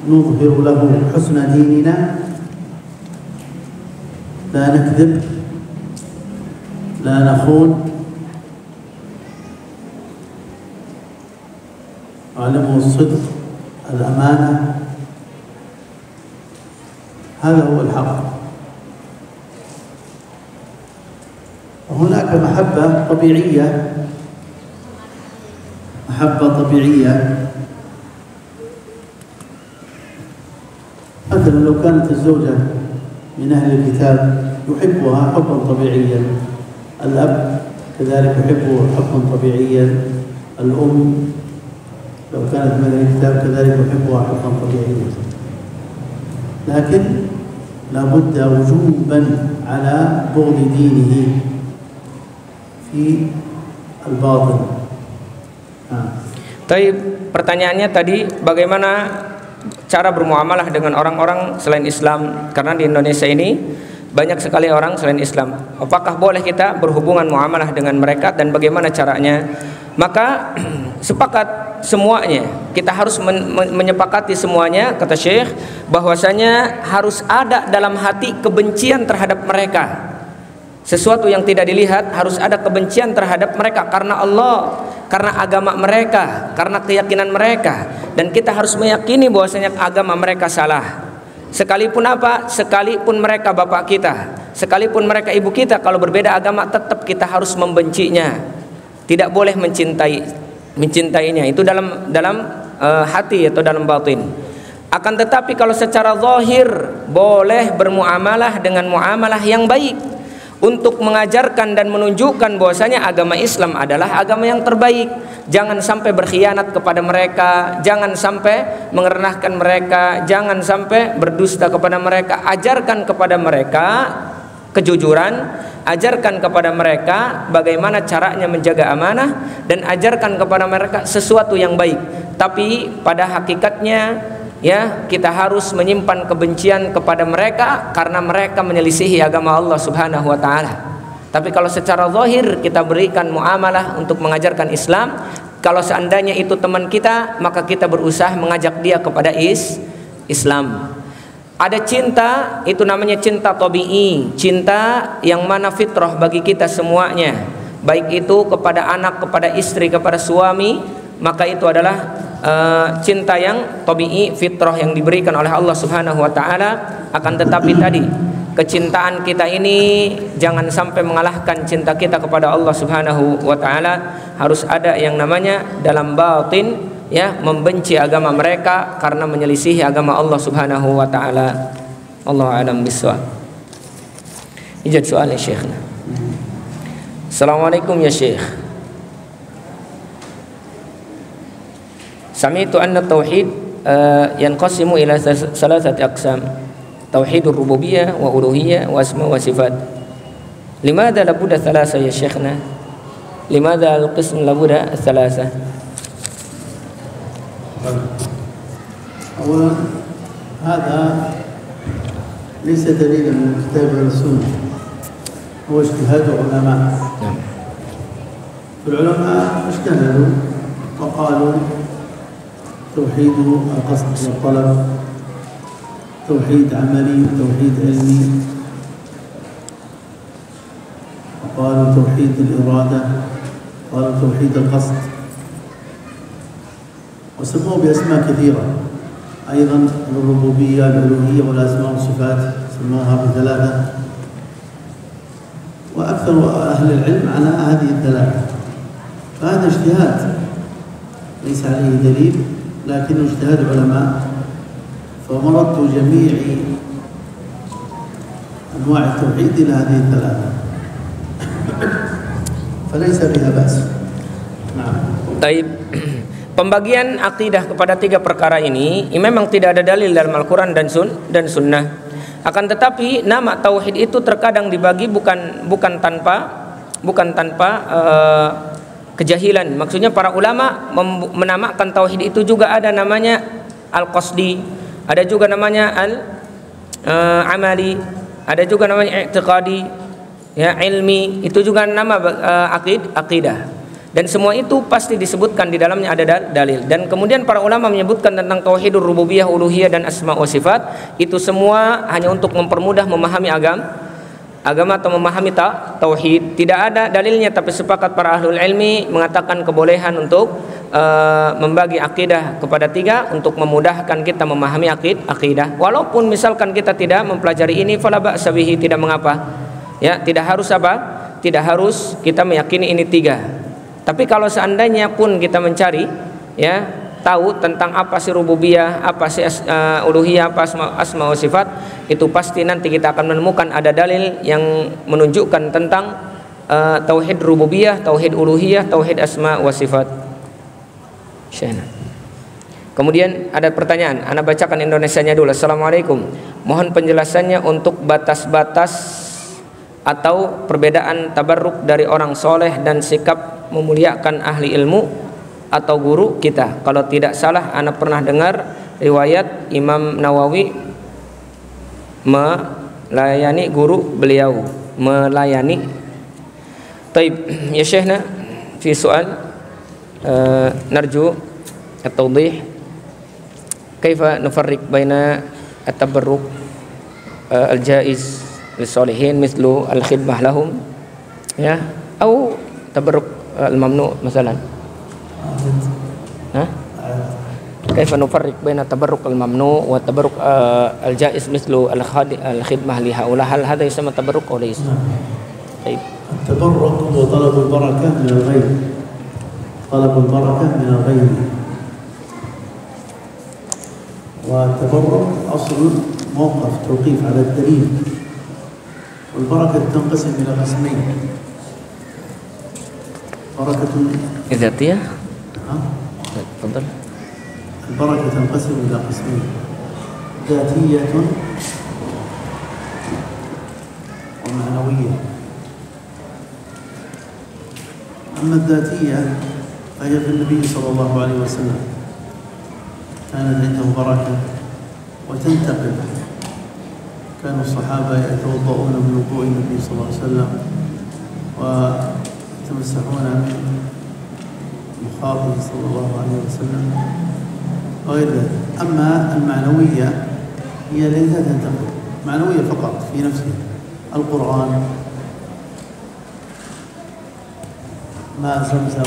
نظهر له حسن ديننا، لا نكذب، لا نخون، نعلمه الصدق، الأمانة. هذا هو الحق. وهناك محبة طبيعية. مثلا لو كانت الزوجة من أهل الكتاب يحبها حبا طبيعيا، الأب كذلك يحبه حبا طبيعيا، الأم لو كانت من أهل الكتاب كذلك يحبها حبا طبيعيا. لكن لا بد وجوبا على بغض دينه في الباطن. Taib, pertanyaannya tadi bagaimana cara bermuamalah dengan orang-orang selain Islam, karena di Indonesia ini banyak sekali orang selain Islam. Apakah boleh kita berhubungan muamalah dengan mereka dan bagaimana caranya? Maka sepakat semuanya, kita harus menyepakati semuanya, kata Syekh, bahwasanya harus ada dalam hati kebencian terhadap mereka. Sesuatu yang tidak dilihat, harus ada kebencian terhadap mereka karena Allah, karena agama mereka, karena keyakinan mereka. Dan kita harus meyakini bahwasanya agama mereka salah. Sekalipun apa? Sekalipun mereka bapak kita, sekalipun mereka ibu kita, kalau berbeda agama tetap kita harus membencinya. Tidak boleh mencintainya. Itu dalam hati atau dalam batin. Akan tetapi kalau secara zahir boleh bermuamalah dengan muamalah yang baik, untuk mengajarkan dan menunjukkan bahwasanya agama Islam adalah agama yang terbaik. Jangan sampai berkhianat kepada mereka, jangan sampai mengerendahkan mereka, jangan sampai berdusta kepada mereka. Ajarkan kepada mereka kejujuran, ajarkan kepada mereka bagaimana caranya menjaga amanah, dan ajarkan kepada mereka sesuatu yang baik. Tapi pada hakikatnya, ya, kita harus menyimpan kebencian kepada mereka karena mereka menyelisihi agama Allah Subhanahu wa taala. Tapi kalau secara zahir kita berikan muamalah untuk mengajarkan Islam, kalau seandainya itu teman kita, maka kita berusaha mengajak dia kepada Islam. Ada cinta, itu namanya cinta tabi'i, cinta yang mana fitrah bagi kita semuanya, baik itu kepada anak, kepada istri, kepada suami, maka itu adalah cinta yang tabi'i, fitrah yang diberikan oleh Allah Subhanahu wa taala. Akan tetapi tadi, kecintaan kita ini jangan sampai mengalahkan cinta kita kepada Allah Subhanahu wa taala. Harus ada yang namanya dalam batin, ya, membenci agama mereka karena menyelisihi agama Allah Subhanahu wa taala. Allahu a'lam bissawab. Ijab soal ya Syekhna. Assalamualaikum ya Syekh. Sami'tu anna tauhid yanqasimu ila salasati aqsam. Tauhidur rububiyyah wa uluhiyyah wa asma wa sifat. Limadha labudda thalatha ya Syekhna? Limadha al-qism labudda thalatha? أولا هذا ليس دليلا من الكتاب والسنة، هو اجتهاد علماء. العلماء اجتهدوا وقالوا توحيد القصد والطلب، توحيد عملي وتوحيد علمي، وقالوا توحيد الإرادة، قالوا توحيد القصد، وسموه بأسماء كثيرة. أيضا الربوبية، الألوهية والأسماء والصفات سموها بثلاثة، وأكثر أهل العلم على هذه الثلاثة. فهذا اجتهاد ليس عليه دليل، لكنه اجتهاد علماء، فمرد جميع أنواع التوحيد إلى هذه الثلاثة، فليس بها بأس. نعم. Taib. Pembagian akidah kepada tiga perkara ini memang tidak ada dalil dalam Al-Quran dan Sunnah. Akan tetapi nama tauhid itu terkadang dibagi bukan tanpa kejahilan. Maksudnya para ulama menamakan tauhid itu juga ada namanya al-qasdi, ada juga namanya al-amali, ada juga namanya i'tiqadi, ya, ilmi, itu juga nama akidah. Dan semua itu pasti disebutkan di dalamnya ada dalil. Dan kemudian para ulama menyebutkan tentang tauhidur rububiyah, uluhiyah dan asma wa sifat. Itu semua hanya untuk mempermudah memahami agama atau memahami tauhid. Tidak ada dalilnya, tapi sepakat para ahlul ilmi mengatakan kebolehan untuk membagi akidah kepada tiga untuk memudahkan kita memahami akidah. Walaupun misalkan kita tidak mempelajari ini, fala ba'sa bihi, tidak mengapa. Ya, tidak harus apa? tidak harus kita meyakini ini 3. Tapi kalau seandainya pun kita mencari, ya, tahu tentang apa sih rububiyah, apa sih uluhiyah, apa asma wa sifat, itu pasti nanti kita akan menemukan ada dalil yang menunjukkan tentang tauhid rububiyah, tauhid uluhiyah, tauhid asma wa sifat. Kemudian ada pertanyaan, Anda bacakan Indonesianya dulu. Assalamualaikum, mohon penjelasannya untuk batas-batas atau perbedaan tabarruk dari orang soleh dan sikap memuliakan ahli ilmu atau guru kita. Kalau tidak salah, Anda pernah dengar riwayat Imam Nawawi melayani guru beliau, melayani. Taib ya Syekhna, fi soal narju at-tawdih kaifa nufarriq baina at-tabarruk al-jaiz lis-solihin mislu al-khidmah lahum, ya, atau tabarruk al-mamnu masalan. Kaifa nufarriq baina tabarruk al-mamnu wa tabarruk al-jaiz mislu al-khidmah li haula, hal hadha yusamma tabarruk aw laysa? Baik. التبرك هو طلب البركة من الغير، طلب البركة من الغير. والتبرك أصل موقف توقيف على الدليل، والبركة تنقسم إلى قسمين: بركة ذاتية. تفضل. البركة تنقسم إلى قسمين: ذاتية ومعنوية. أما الذاتية فهي في النبي صلى الله عليه وسلم، كانت عنده بركة وتنتقل. كانوا الصحابة يتوضؤون من وضوء النبي صلى الله عليه وسلم ويتمسحون من مخاطه صلى الله عليه وسلم وغير ذلك. أما المعنوية هي ليست تنتقل، معنوية فقط في نفسها: القرآن، ماء زمزم،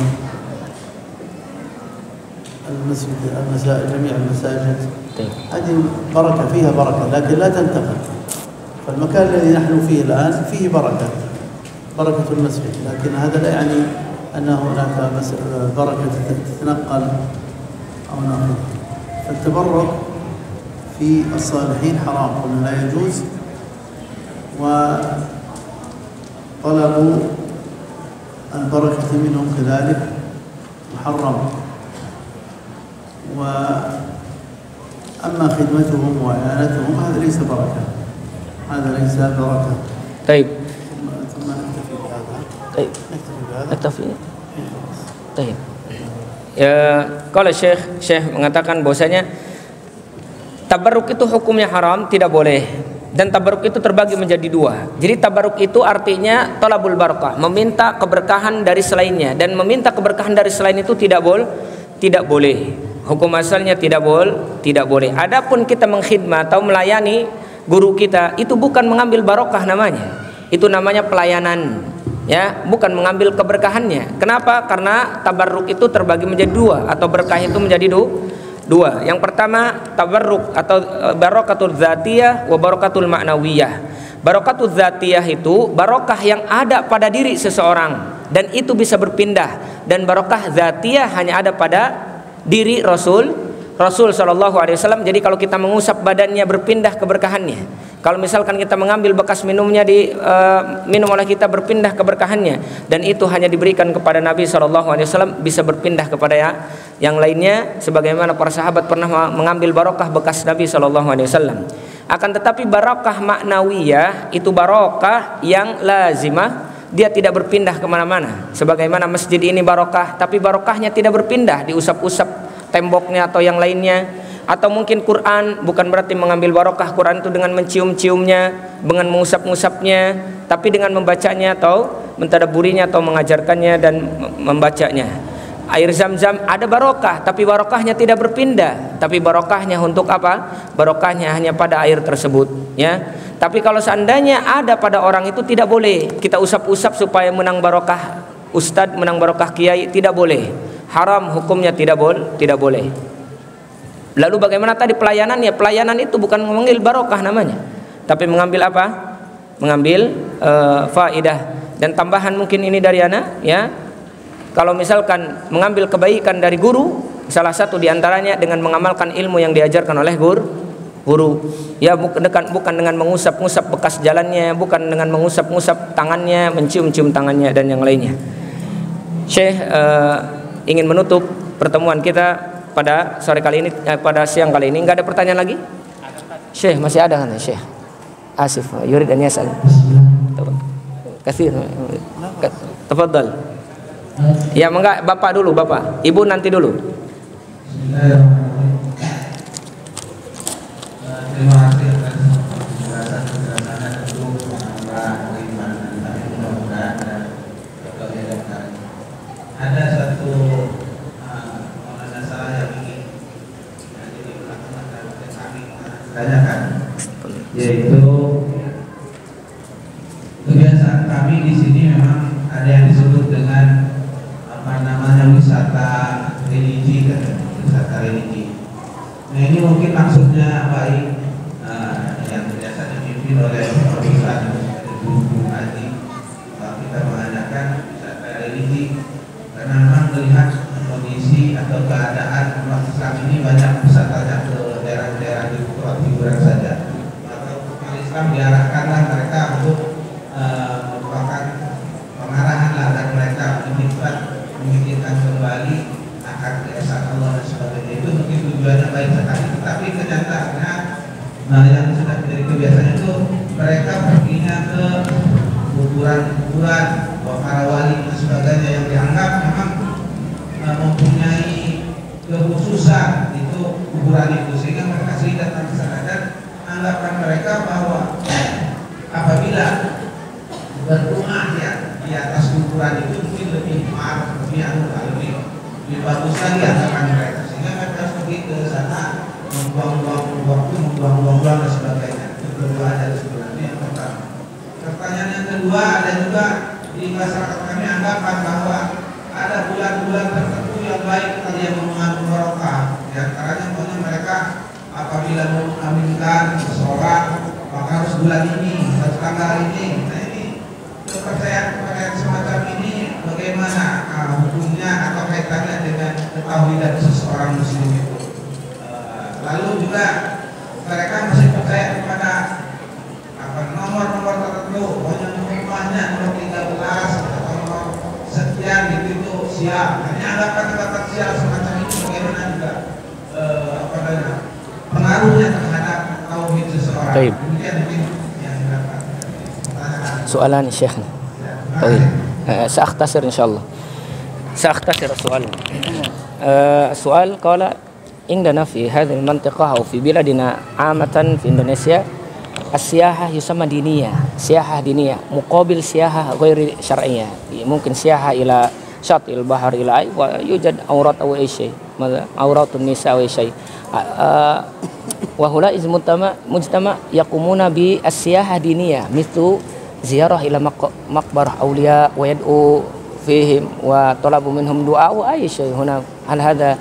المسجد، المساجد، جميع المساجد، هذه بركة، فيها بركة لكن لا تنتقل. فالمكان الذي نحن فيه الآن فيه بركة، بركة المسجد، لكن هذا لا يعني أن هناك بركة تتنقل أو ناخذ. فالتبرك في الصالحين حرام، قلنا لا يجوز، وطلب البركة منهم كذلك محرم. وأما خدمتهم وإعانتهم هذا ليس بركة، هذا ليس بركة. طيب. ثم نكتفي بهذا. طيب. نكتفي بهذا. At-tafsir. Baik. Ya, kalau Syekh mengatakan bahwasanya tabarruk itu hukumnya haram, tidak boleh. Dan tabarruk itu terbagi menjadi 2. Jadi tabarruk itu artinya thalabul barakah, meminta keberkahan dari selainnya, dan meminta keberkahan dari selain itu tidak boleh. Hukum asalnya tidak boleh. Adapun kita mengkhidmat atau melayani guru kita, itu bukan mengambil barokah namanya. Itu namanya pelayanan, ya, bukan mengambil keberkahannya. Kenapa? Karena tabarruk itu terbagi menjadi 2, atau berkah itu menjadi 2. Yang pertama tabarruk atau barakatul dzatiyah wa barakatul ma'nawiyah. Barakatul dzatiyah itu barokah yang ada pada diri seseorang dan itu bisa berpindah, dan barokah dzatiyah hanya ada pada diri Rasul sallallahu alaihi wasallam. Jadi kalau kita mengusap badannya berpindah keberkahannya. Kalau misalkan kita mengambil bekas minumnya minum oleh kita berpindah keberkahannya, dan itu hanya diberikan kepada Nabi sallallahu alaihi wasallam, bisa berpindah kepada yang lainnya, sebagaimana para sahabat pernah mengambil barokah bekas Nabi sallallahu alaihi wasallam. Akan tetapi barokah maknawiyah itu barokah yang lazimah, dia tidak berpindah kemana-mana. Sebagaimana masjid ini barokah, tapi barokahnya tidak berpindah, diusap-usap temboknya atau yang lainnya. Atau mungkin Quran, bukan berarti mengambil barokah Quran itu dengan mencium-ciumnya, dengan mengusap-ngusapnya, tapi dengan membacanya atau mentadabburinya atau mengajarkannya dan membacanya. Air Zam-Zam ada barokah, tapi barokahnya tidak berpindah. Tapi barokahnya untuk apa? Barokahnya hanya pada air tersebut, ya. Tapi kalau seandainya ada pada orang itu, tidak boleh kita usap-usap supaya menang barokah ustadz, menang barokah kiai, tidak boleh. Haram hukumnya, tidak boleh. Lalu bagaimana tadi pelayanannya? Pelayanan itu bukan mengambil barokah namanya, tapi mengambil apa? Mengambil faidah Dan tambahan mungkin ini dari ana, ya. Kalau misalkan mengambil kebaikan dari guru, salah satu diantaranya dengan mengamalkan ilmu yang diajarkan oleh guru. Ya, bukan dengan mengusap-ngusap bekas jalannya, bukan dengan mengusap-ngusap tangannya, mencium-cium tangannya dan yang lainnya. Syekh ingin menutup pertemuan kita pada sore kali ini, pada siang kali ini. Enggak ada pertanyaan lagi? Syekh masih ada kan, Syekh? Asif, yurid an yas'al. Katsir. Tafadhal. Ya, enggak, Bapak dulu, Bapak. Ibu nanti dulu. Terima kasih atas penjelasan-penjelasannya, tentu menambah keimanan kami, mudah-mudahan dan berkah. Ada satu mengenai saya yang ingin jadi perhatian dari kami tanyakan, yaitu kebiasaan kami di sini memang ada yang disebut dengan wisata religi, wisata religi. Nah, ini mungkin maksudnya baik, yang biasa dipimpin oleh perusahaan guru haji. Kita mengadakan wisata religi karena memang melihat kondisi atau keadaan umat Islam ini banyak wisatanya ke daerah-daerah di tempat hiburan saja. Maka umat Islam diarahkanlah mereka untuk merupakan pengarahan lah, dan mereka memikirkan kembali akan keesaan Allah dan sebagainya. Itu mungkin tujuannya baik sekali, tetapi kenyataannya yang sudah menjadi kebiasaan itu mereka perginya ke kuburan-kuburan para wali dan sebagainya yang dianggap memang mempunyai kekhususan itu kuburan itu, sehingga mereka sering datang ke sana. Dan anggapan mereka bahwa apabila berdoa di atas kuburan itu mungkin lebih lebih bagus lagi anggapan mereka, sehingga mereka harus pergi ke sana membuang-buang waktu, membuang-buang dan sebagainya. Itu berdoa dari sebenarnya yang pertama. Pertanyaan yang kedua, ada juga di masyarakat kami anggapan bahwa ada bulan-bulan tertentu yang baik tadi yang mengandung barokah. Di antaranya pokoknya mereka apabila mau mengaminkan seseorang maka harus bulan ini, harus tanggal ini. Nah, ini kepercayaan semacam ini bagaimana hukumnya atau kaitannya dengan ketauhidan seseorang muslim itu. Lalu juga mereka masih percaya kepada nomor-nomor tertentu, pokoknya rumahnya nomor 13 atau nomor sekian gitu siap. Ini ada kata-kata siap semacam itu bagaimana juga pengaruhnya terhadap tauhid seseorang. Kemudian mungkin yang dapat سؤالان شيخنا طيب سأختصر إن شاء الله سأختصر السؤال. السؤال قال عندنا في هذه المنطقة أو في بلادنا عامة في إندونيسيا السياحة يسمى دينية، سياحة دينية مقابل سياحة غير شرعية. ممكن سياحة إلى شاطئ البحر إلى أي ويوجد عورات أو أي شيء، عورات النساء أو أي شيء. وهؤلاء مجتمع يقومون بالسياحة دينية مثل زيارة إلى مقبرة أولياء ويدعو فيهم وطلب منهم دعاء وأي شيء هنا. هل هذا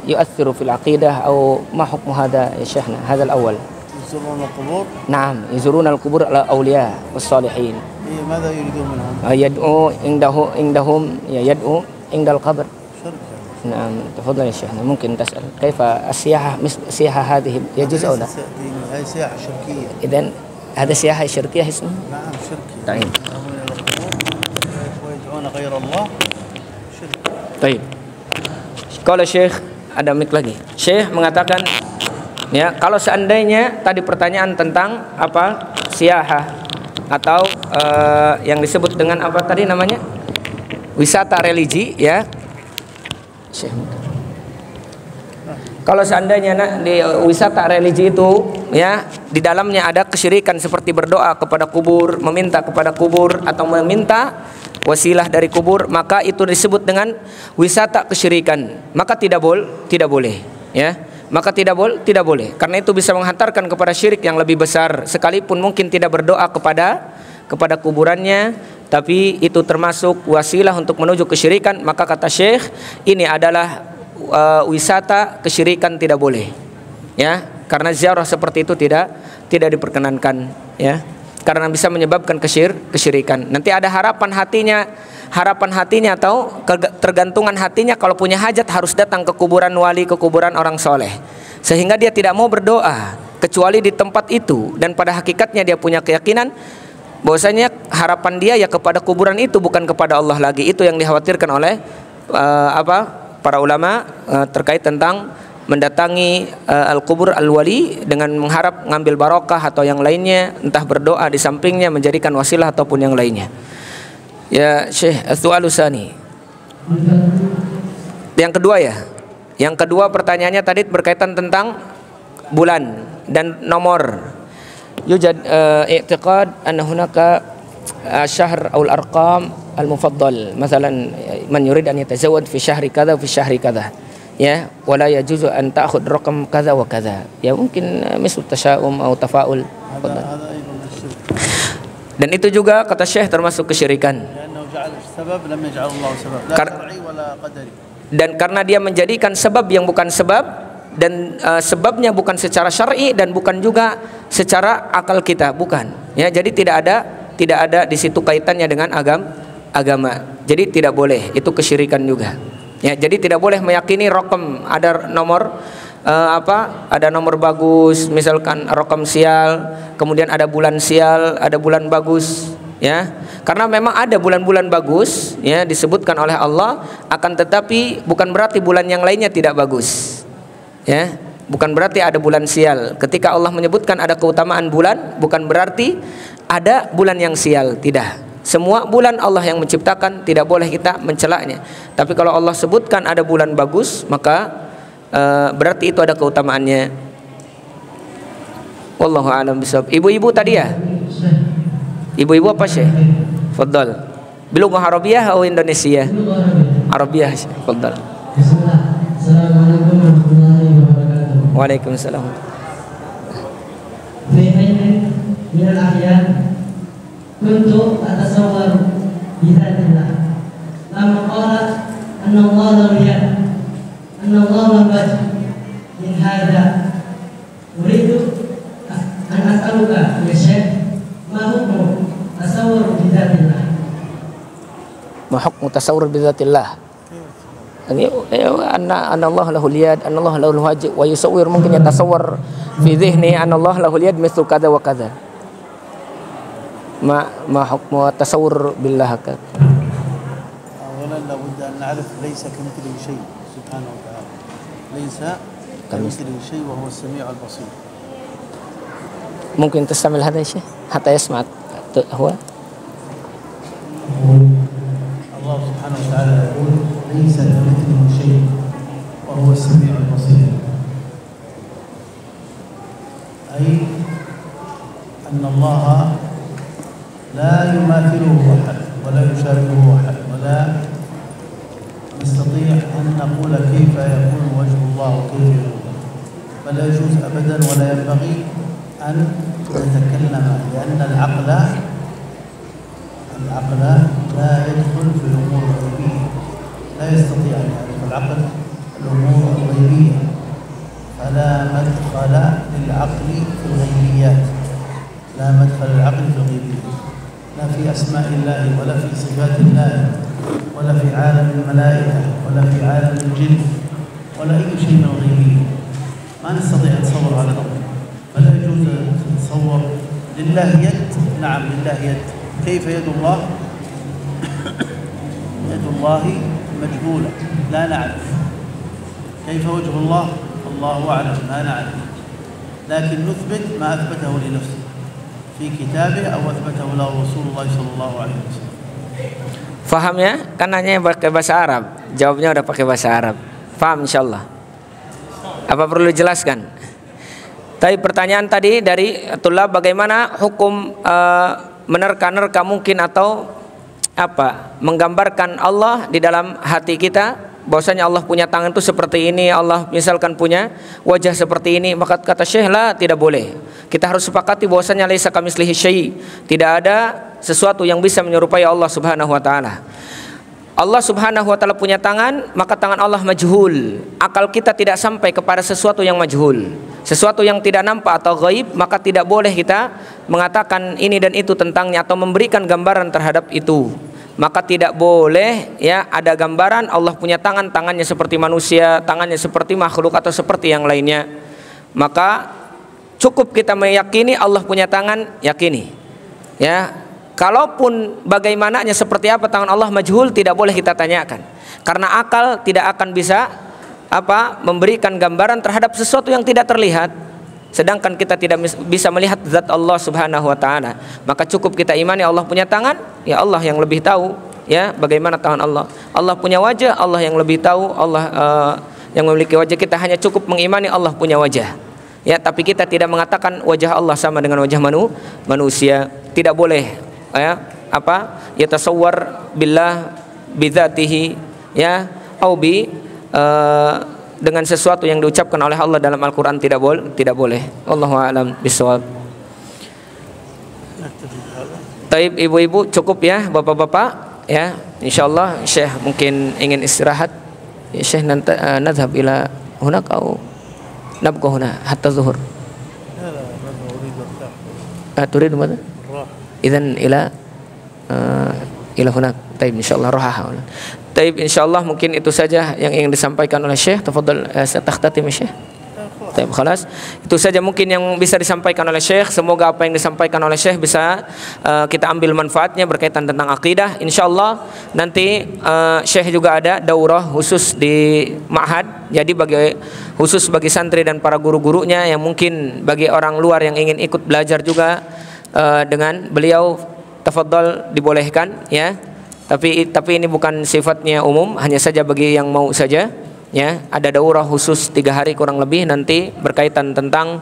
يؤثر في العقيدة أو ما حكم هذا يا شيخنا؟ هذا الأول. يزورون القبور؟ نعم يزورون القبور الأولياء والصالحين. ماذا يريدون منهم؟ يدعو عندهم يدعو عند القبر. نعم تفضل يا شيخنا ممكن تسأل كيف السياحة مثل السياحة هذه يجوز أو لا؟ هذه سياحة شركية. إذن هذا سياحة شركية اسمه؟ نعم شركية. طيب. ويدعون غير الله شرك. طيب. Kalau Syekh ada mic lagi. Syekh mengatakan ya, kalau seandainya tadi pertanyaan tentang apa? Siyahah atau yang disebut dengan apa tadi namanya? Wisata religi ya. Syekh. Kalau seandainya di wisata religi itu ya di dalamnya ada kesyirikan seperti berdoa kepada kubur, meminta kepada kubur atau meminta wasilah dari kubur, maka itu disebut dengan wisata kesyirikan. Maka tidak boleh ya. Maka tidak boleh karena itu bisa menghantarkan kepada syirik yang lebih besar, sekalipun mungkin tidak berdoa kepada kuburannya, tapi itu termasuk wasilah untuk menuju kesyirikan. Maka kata Syekh, ini adalah wisata kesyirikan, tidak boleh ya, karena ziarah seperti itu tidak diperkenankan ya. karena bisa menyebabkan kesyirikan. Nanti ada harapan hatinya atau tergantungan hatinya, kalau punya hajat harus datang ke kuburan wali, ke kuburan orang soleh, sehingga dia tidak mau berdoa kecuali di tempat itu. Dan pada hakikatnya dia punya keyakinan bahwasanya harapan dia ya kepada kuburan itu, bukan kepada Allah lagi. Itu yang dikhawatirkan oleh para ulama terkait tentang mendatangi al-kubur al-wali dengan mengharap ngambil barokah atau yang lainnya, entah berdoa di sampingnya, menjadikan wasilah ataupun yang lainnya. Ya Syekh, as-su'alu tsani. Yang kedua ya. Yang kedua pertanyaannya tadi berkaitan tentang bulan dan nomor. Yujad i'tiqad anna hunaka syahr aw al-arqam al-mufaddal. Masalan man yurid an yatazawwaj fi syahri kadza fi syahri kadza. Ya, wala yajuzu an ta'khud raqam kadza wa kadza. Ya mungkin misal tasya'um atau tafaul. Dan itu juga kata Syekh termasuk kesyirikan. Dan karena dia menjadikan sebab yang bukan sebab, dan sebabnya bukan secara syar'i dan bukan juga secara akal kita, bukan. Ya, jadi tidak ada di situ kaitannya dengan agama. Jadi tidak boleh, itu kesyirikan juga. Ya, jadi tidak boleh meyakini rokam ada nomor ada nomor bagus, misalkan rokam sial, kemudian ada bulan sial, ada bulan bagus, ya. Karena memang ada bulan-bulan bagus, ya, disebutkan oleh Allah, akan tetapi bukan berarti bulan yang lainnya tidak bagus. Ya, bukan berarti ada bulan sial. Ketika Allah menyebutkan ada keutamaan bulan, bukan berarti ada bulan yang sial, tidak. Semua bulan Allah yang menciptakan, tidak boleh kita mencelaknya. Tapi kalau Allah sebutkan ada bulan bagus, maka berarti itu ada keutamaannya. Wallahu a'lam bishawab. Ibu-ibu tadi ya? Ibu-ibu apa Syekh? Fadhal. Bilughah Arabiyyah atau Indonesia? Arabiyyah, fadhal. Assalamualaikum warahmatullahi wabarakatuh. Waalaikumsalam. Min al-ahyan kuntu atasawwar bidzatullah. Lama qala anna Allah lam yad, anna Allah lam wajh min hadha. Uridu an as'aluka ya Syekh, ma hukmu tasawwur bidzatullah? Ma hukmu tasawwur bidziatillah? Anna Allah lahul yad, anna Allah lahul wajh, wa yusawwir, mungkin yatasawwar fi dhihni anna Allah lahul yad mithlu kadza wa kadza. ما حكم التصور بالله هكذا؟ أولا لابد أن نعرف ليس كمثله شيء سبحانه وتعالى، ليس كمثله شيء وهو السميع البصير. ممكن تستعمل هذا الشيء حتى يسمع هو. الله سبحانه وتعالى يقول ليس كمثله شيء وهو السميع البصير، أي أن الله لا يماثله أحد ولا يشاركه أحد، ولا نستطيع أن نقول كيف يكون وجه الله وكيف يكون، فلا يجوز أبدا ولا ينبغي أن نتكلم، لأن العقل لا يدخل في الأمور الغيبية، لا يستطيع أن يعرف العقل الأمور الغيبية، فلا مدخل للعقل في الغيبيات، لا مدخل للعقل في الغيبيات، لا في أسماء الله ولا في صفات الله ولا في عالم الملائكة ولا في عالم الجن ولا أي شيء من الغيبية. ما نستطيع أن نتصور هذا الأمر، فلا يجوز أن نتصور. لله يد، نعم لله يد. كيف يد الله؟ يد الله مجهولة لا نعرف. كيف وجه الله؟ الله أعلم، لا نعرف، لكن نثبت ما أثبته لنفسه في كتابه أو أثبته له رسول الله صلى الله عليه وسلم. Faham ya? Kan nanya pakai bahasa Arab, jawabnya udah pakai bahasa Arab. Faham insyaallah. Apa perlu dijelaskan? Tapi pertanyaan tadi dari tulab, bagaimana hukum menerka-nerka mungkin atau menggambarkan Allah di dalam hati kita, bahwasanya Allah punya tangan itu seperti ini, Allah misalkan punya wajah seperti ini, maka kata Syekh tidak boleh. Kita harus sepakati bahwasanya laisa kamitslihi syai', tidak ada sesuatu yang bisa menyerupai Allah Subhanahu wa taala. Allah Subhanahu wa taala punya tangan, maka tangan Allah majhul. Akal kita tidak sampai kepada sesuatu yang majhul, sesuatu yang tidak nampak atau gaib, maka tidak boleh kita mengatakan ini dan itu tentangnya atau memberikan gambaran terhadap itu. Maka tidak boleh ya ada gambaran Allah punya tangan, tangannya seperti manusia, tangannya seperti makhluk atau seperti yang lainnya. Maka cukup kita meyakini Allah punya tangan, yakini. Ya, kalaupun bagaimananya seperti apa tangan Allah majhul, tidak boleh kita tanyakan. Karena akal tidak akan bisa memberikan gambaran terhadap sesuatu yang tidak terlihat. Sedangkan kita tidak bisa melihat zat Allah Subhanahu wa taala. Maka cukup kita imani Allah punya tangan, ya Allah yang lebih tahu ya bagaimana tangan Allah. Allah punya wajah, Allah yang lebih tahu. Allah yang memiliki wajah, kita hanya cukup mengimani Allah punya wajah. Ya, tapi kita tidak mengatakan wajah Allah sama dengan wajah manusia. Tidak boleh ya yatasawwar billah bidzatihi ya au bi dengan sesuatu yang diucapkan oleh Allah dalam Al-Quran tidak boleh. Wallahu a'lam bishawab. Taib ibu-ibu cukup ya, bapak-bapak ya. Insyaallah Syekh mungkin ingin istirahat. Ya Syekh nanti nadhab ila hunak atau nabqa huna hatta zuhur. Turid mana? Idzan ila hunak. Taib insyaallah rohaha. Taib insyaallah mungkin itu saja yang ingin disampaikan oleh Syekh. Tafadhal takhtatim Syekh. Taib khalas. Itu saja mungkin yang bisa disampaikan oleh Syekh. Semoga apa yang disampaikan oleh Syekh bisa kita ambil manfaatnya berkaitan tentang akidah. Insyaallah nanti Syekh juga ada daurah khusus di Ma'had. Jadi khusus bagi santri dan para guru-gurunya yang mungkin bagi orang luar yang ingin ikut belajar juga dengan beliau, tafadhal dibolehkan ya. Tapi ini bukan sifatnya umum, hanya saja bagi yang mau saja ya. Ada daurah khusus 3 hari kurang lebih nanti berkaitan tentang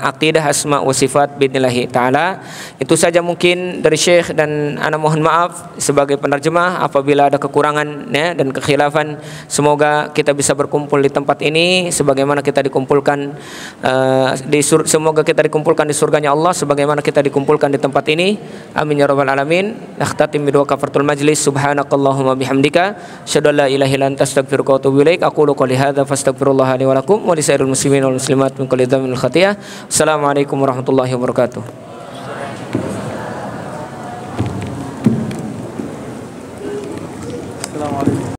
akidah asma wa sifat biidznillah taala. Itu saja mungkin dari Syekh, dan ana mohon maaf sebagai penerjemah apabila ada kekurangan ya, dan kekhilafan. Semoga kita bisa berkumpul di tempat ini sebagaimana kita dikumpulkan semoga kita dikumpulkan di surganya Allah sebagaimana kita dikumpulkan di tempat ini. Amin ya rabbal alamin. Nakhtatim bi doa kafaratul majlis. Subhanakallahumma bihamdika asyhadu an la ilaha illa anta astaghfiruka wa atubu ilaik. Aqulu qouli hadza fastaghfirullah li wa lakum wa lisairil muslimin wal muslimat min kulli dhanbin khatiyah. Assalamualaikum warahmatullahi wabarakatuh. Assalamualaikum.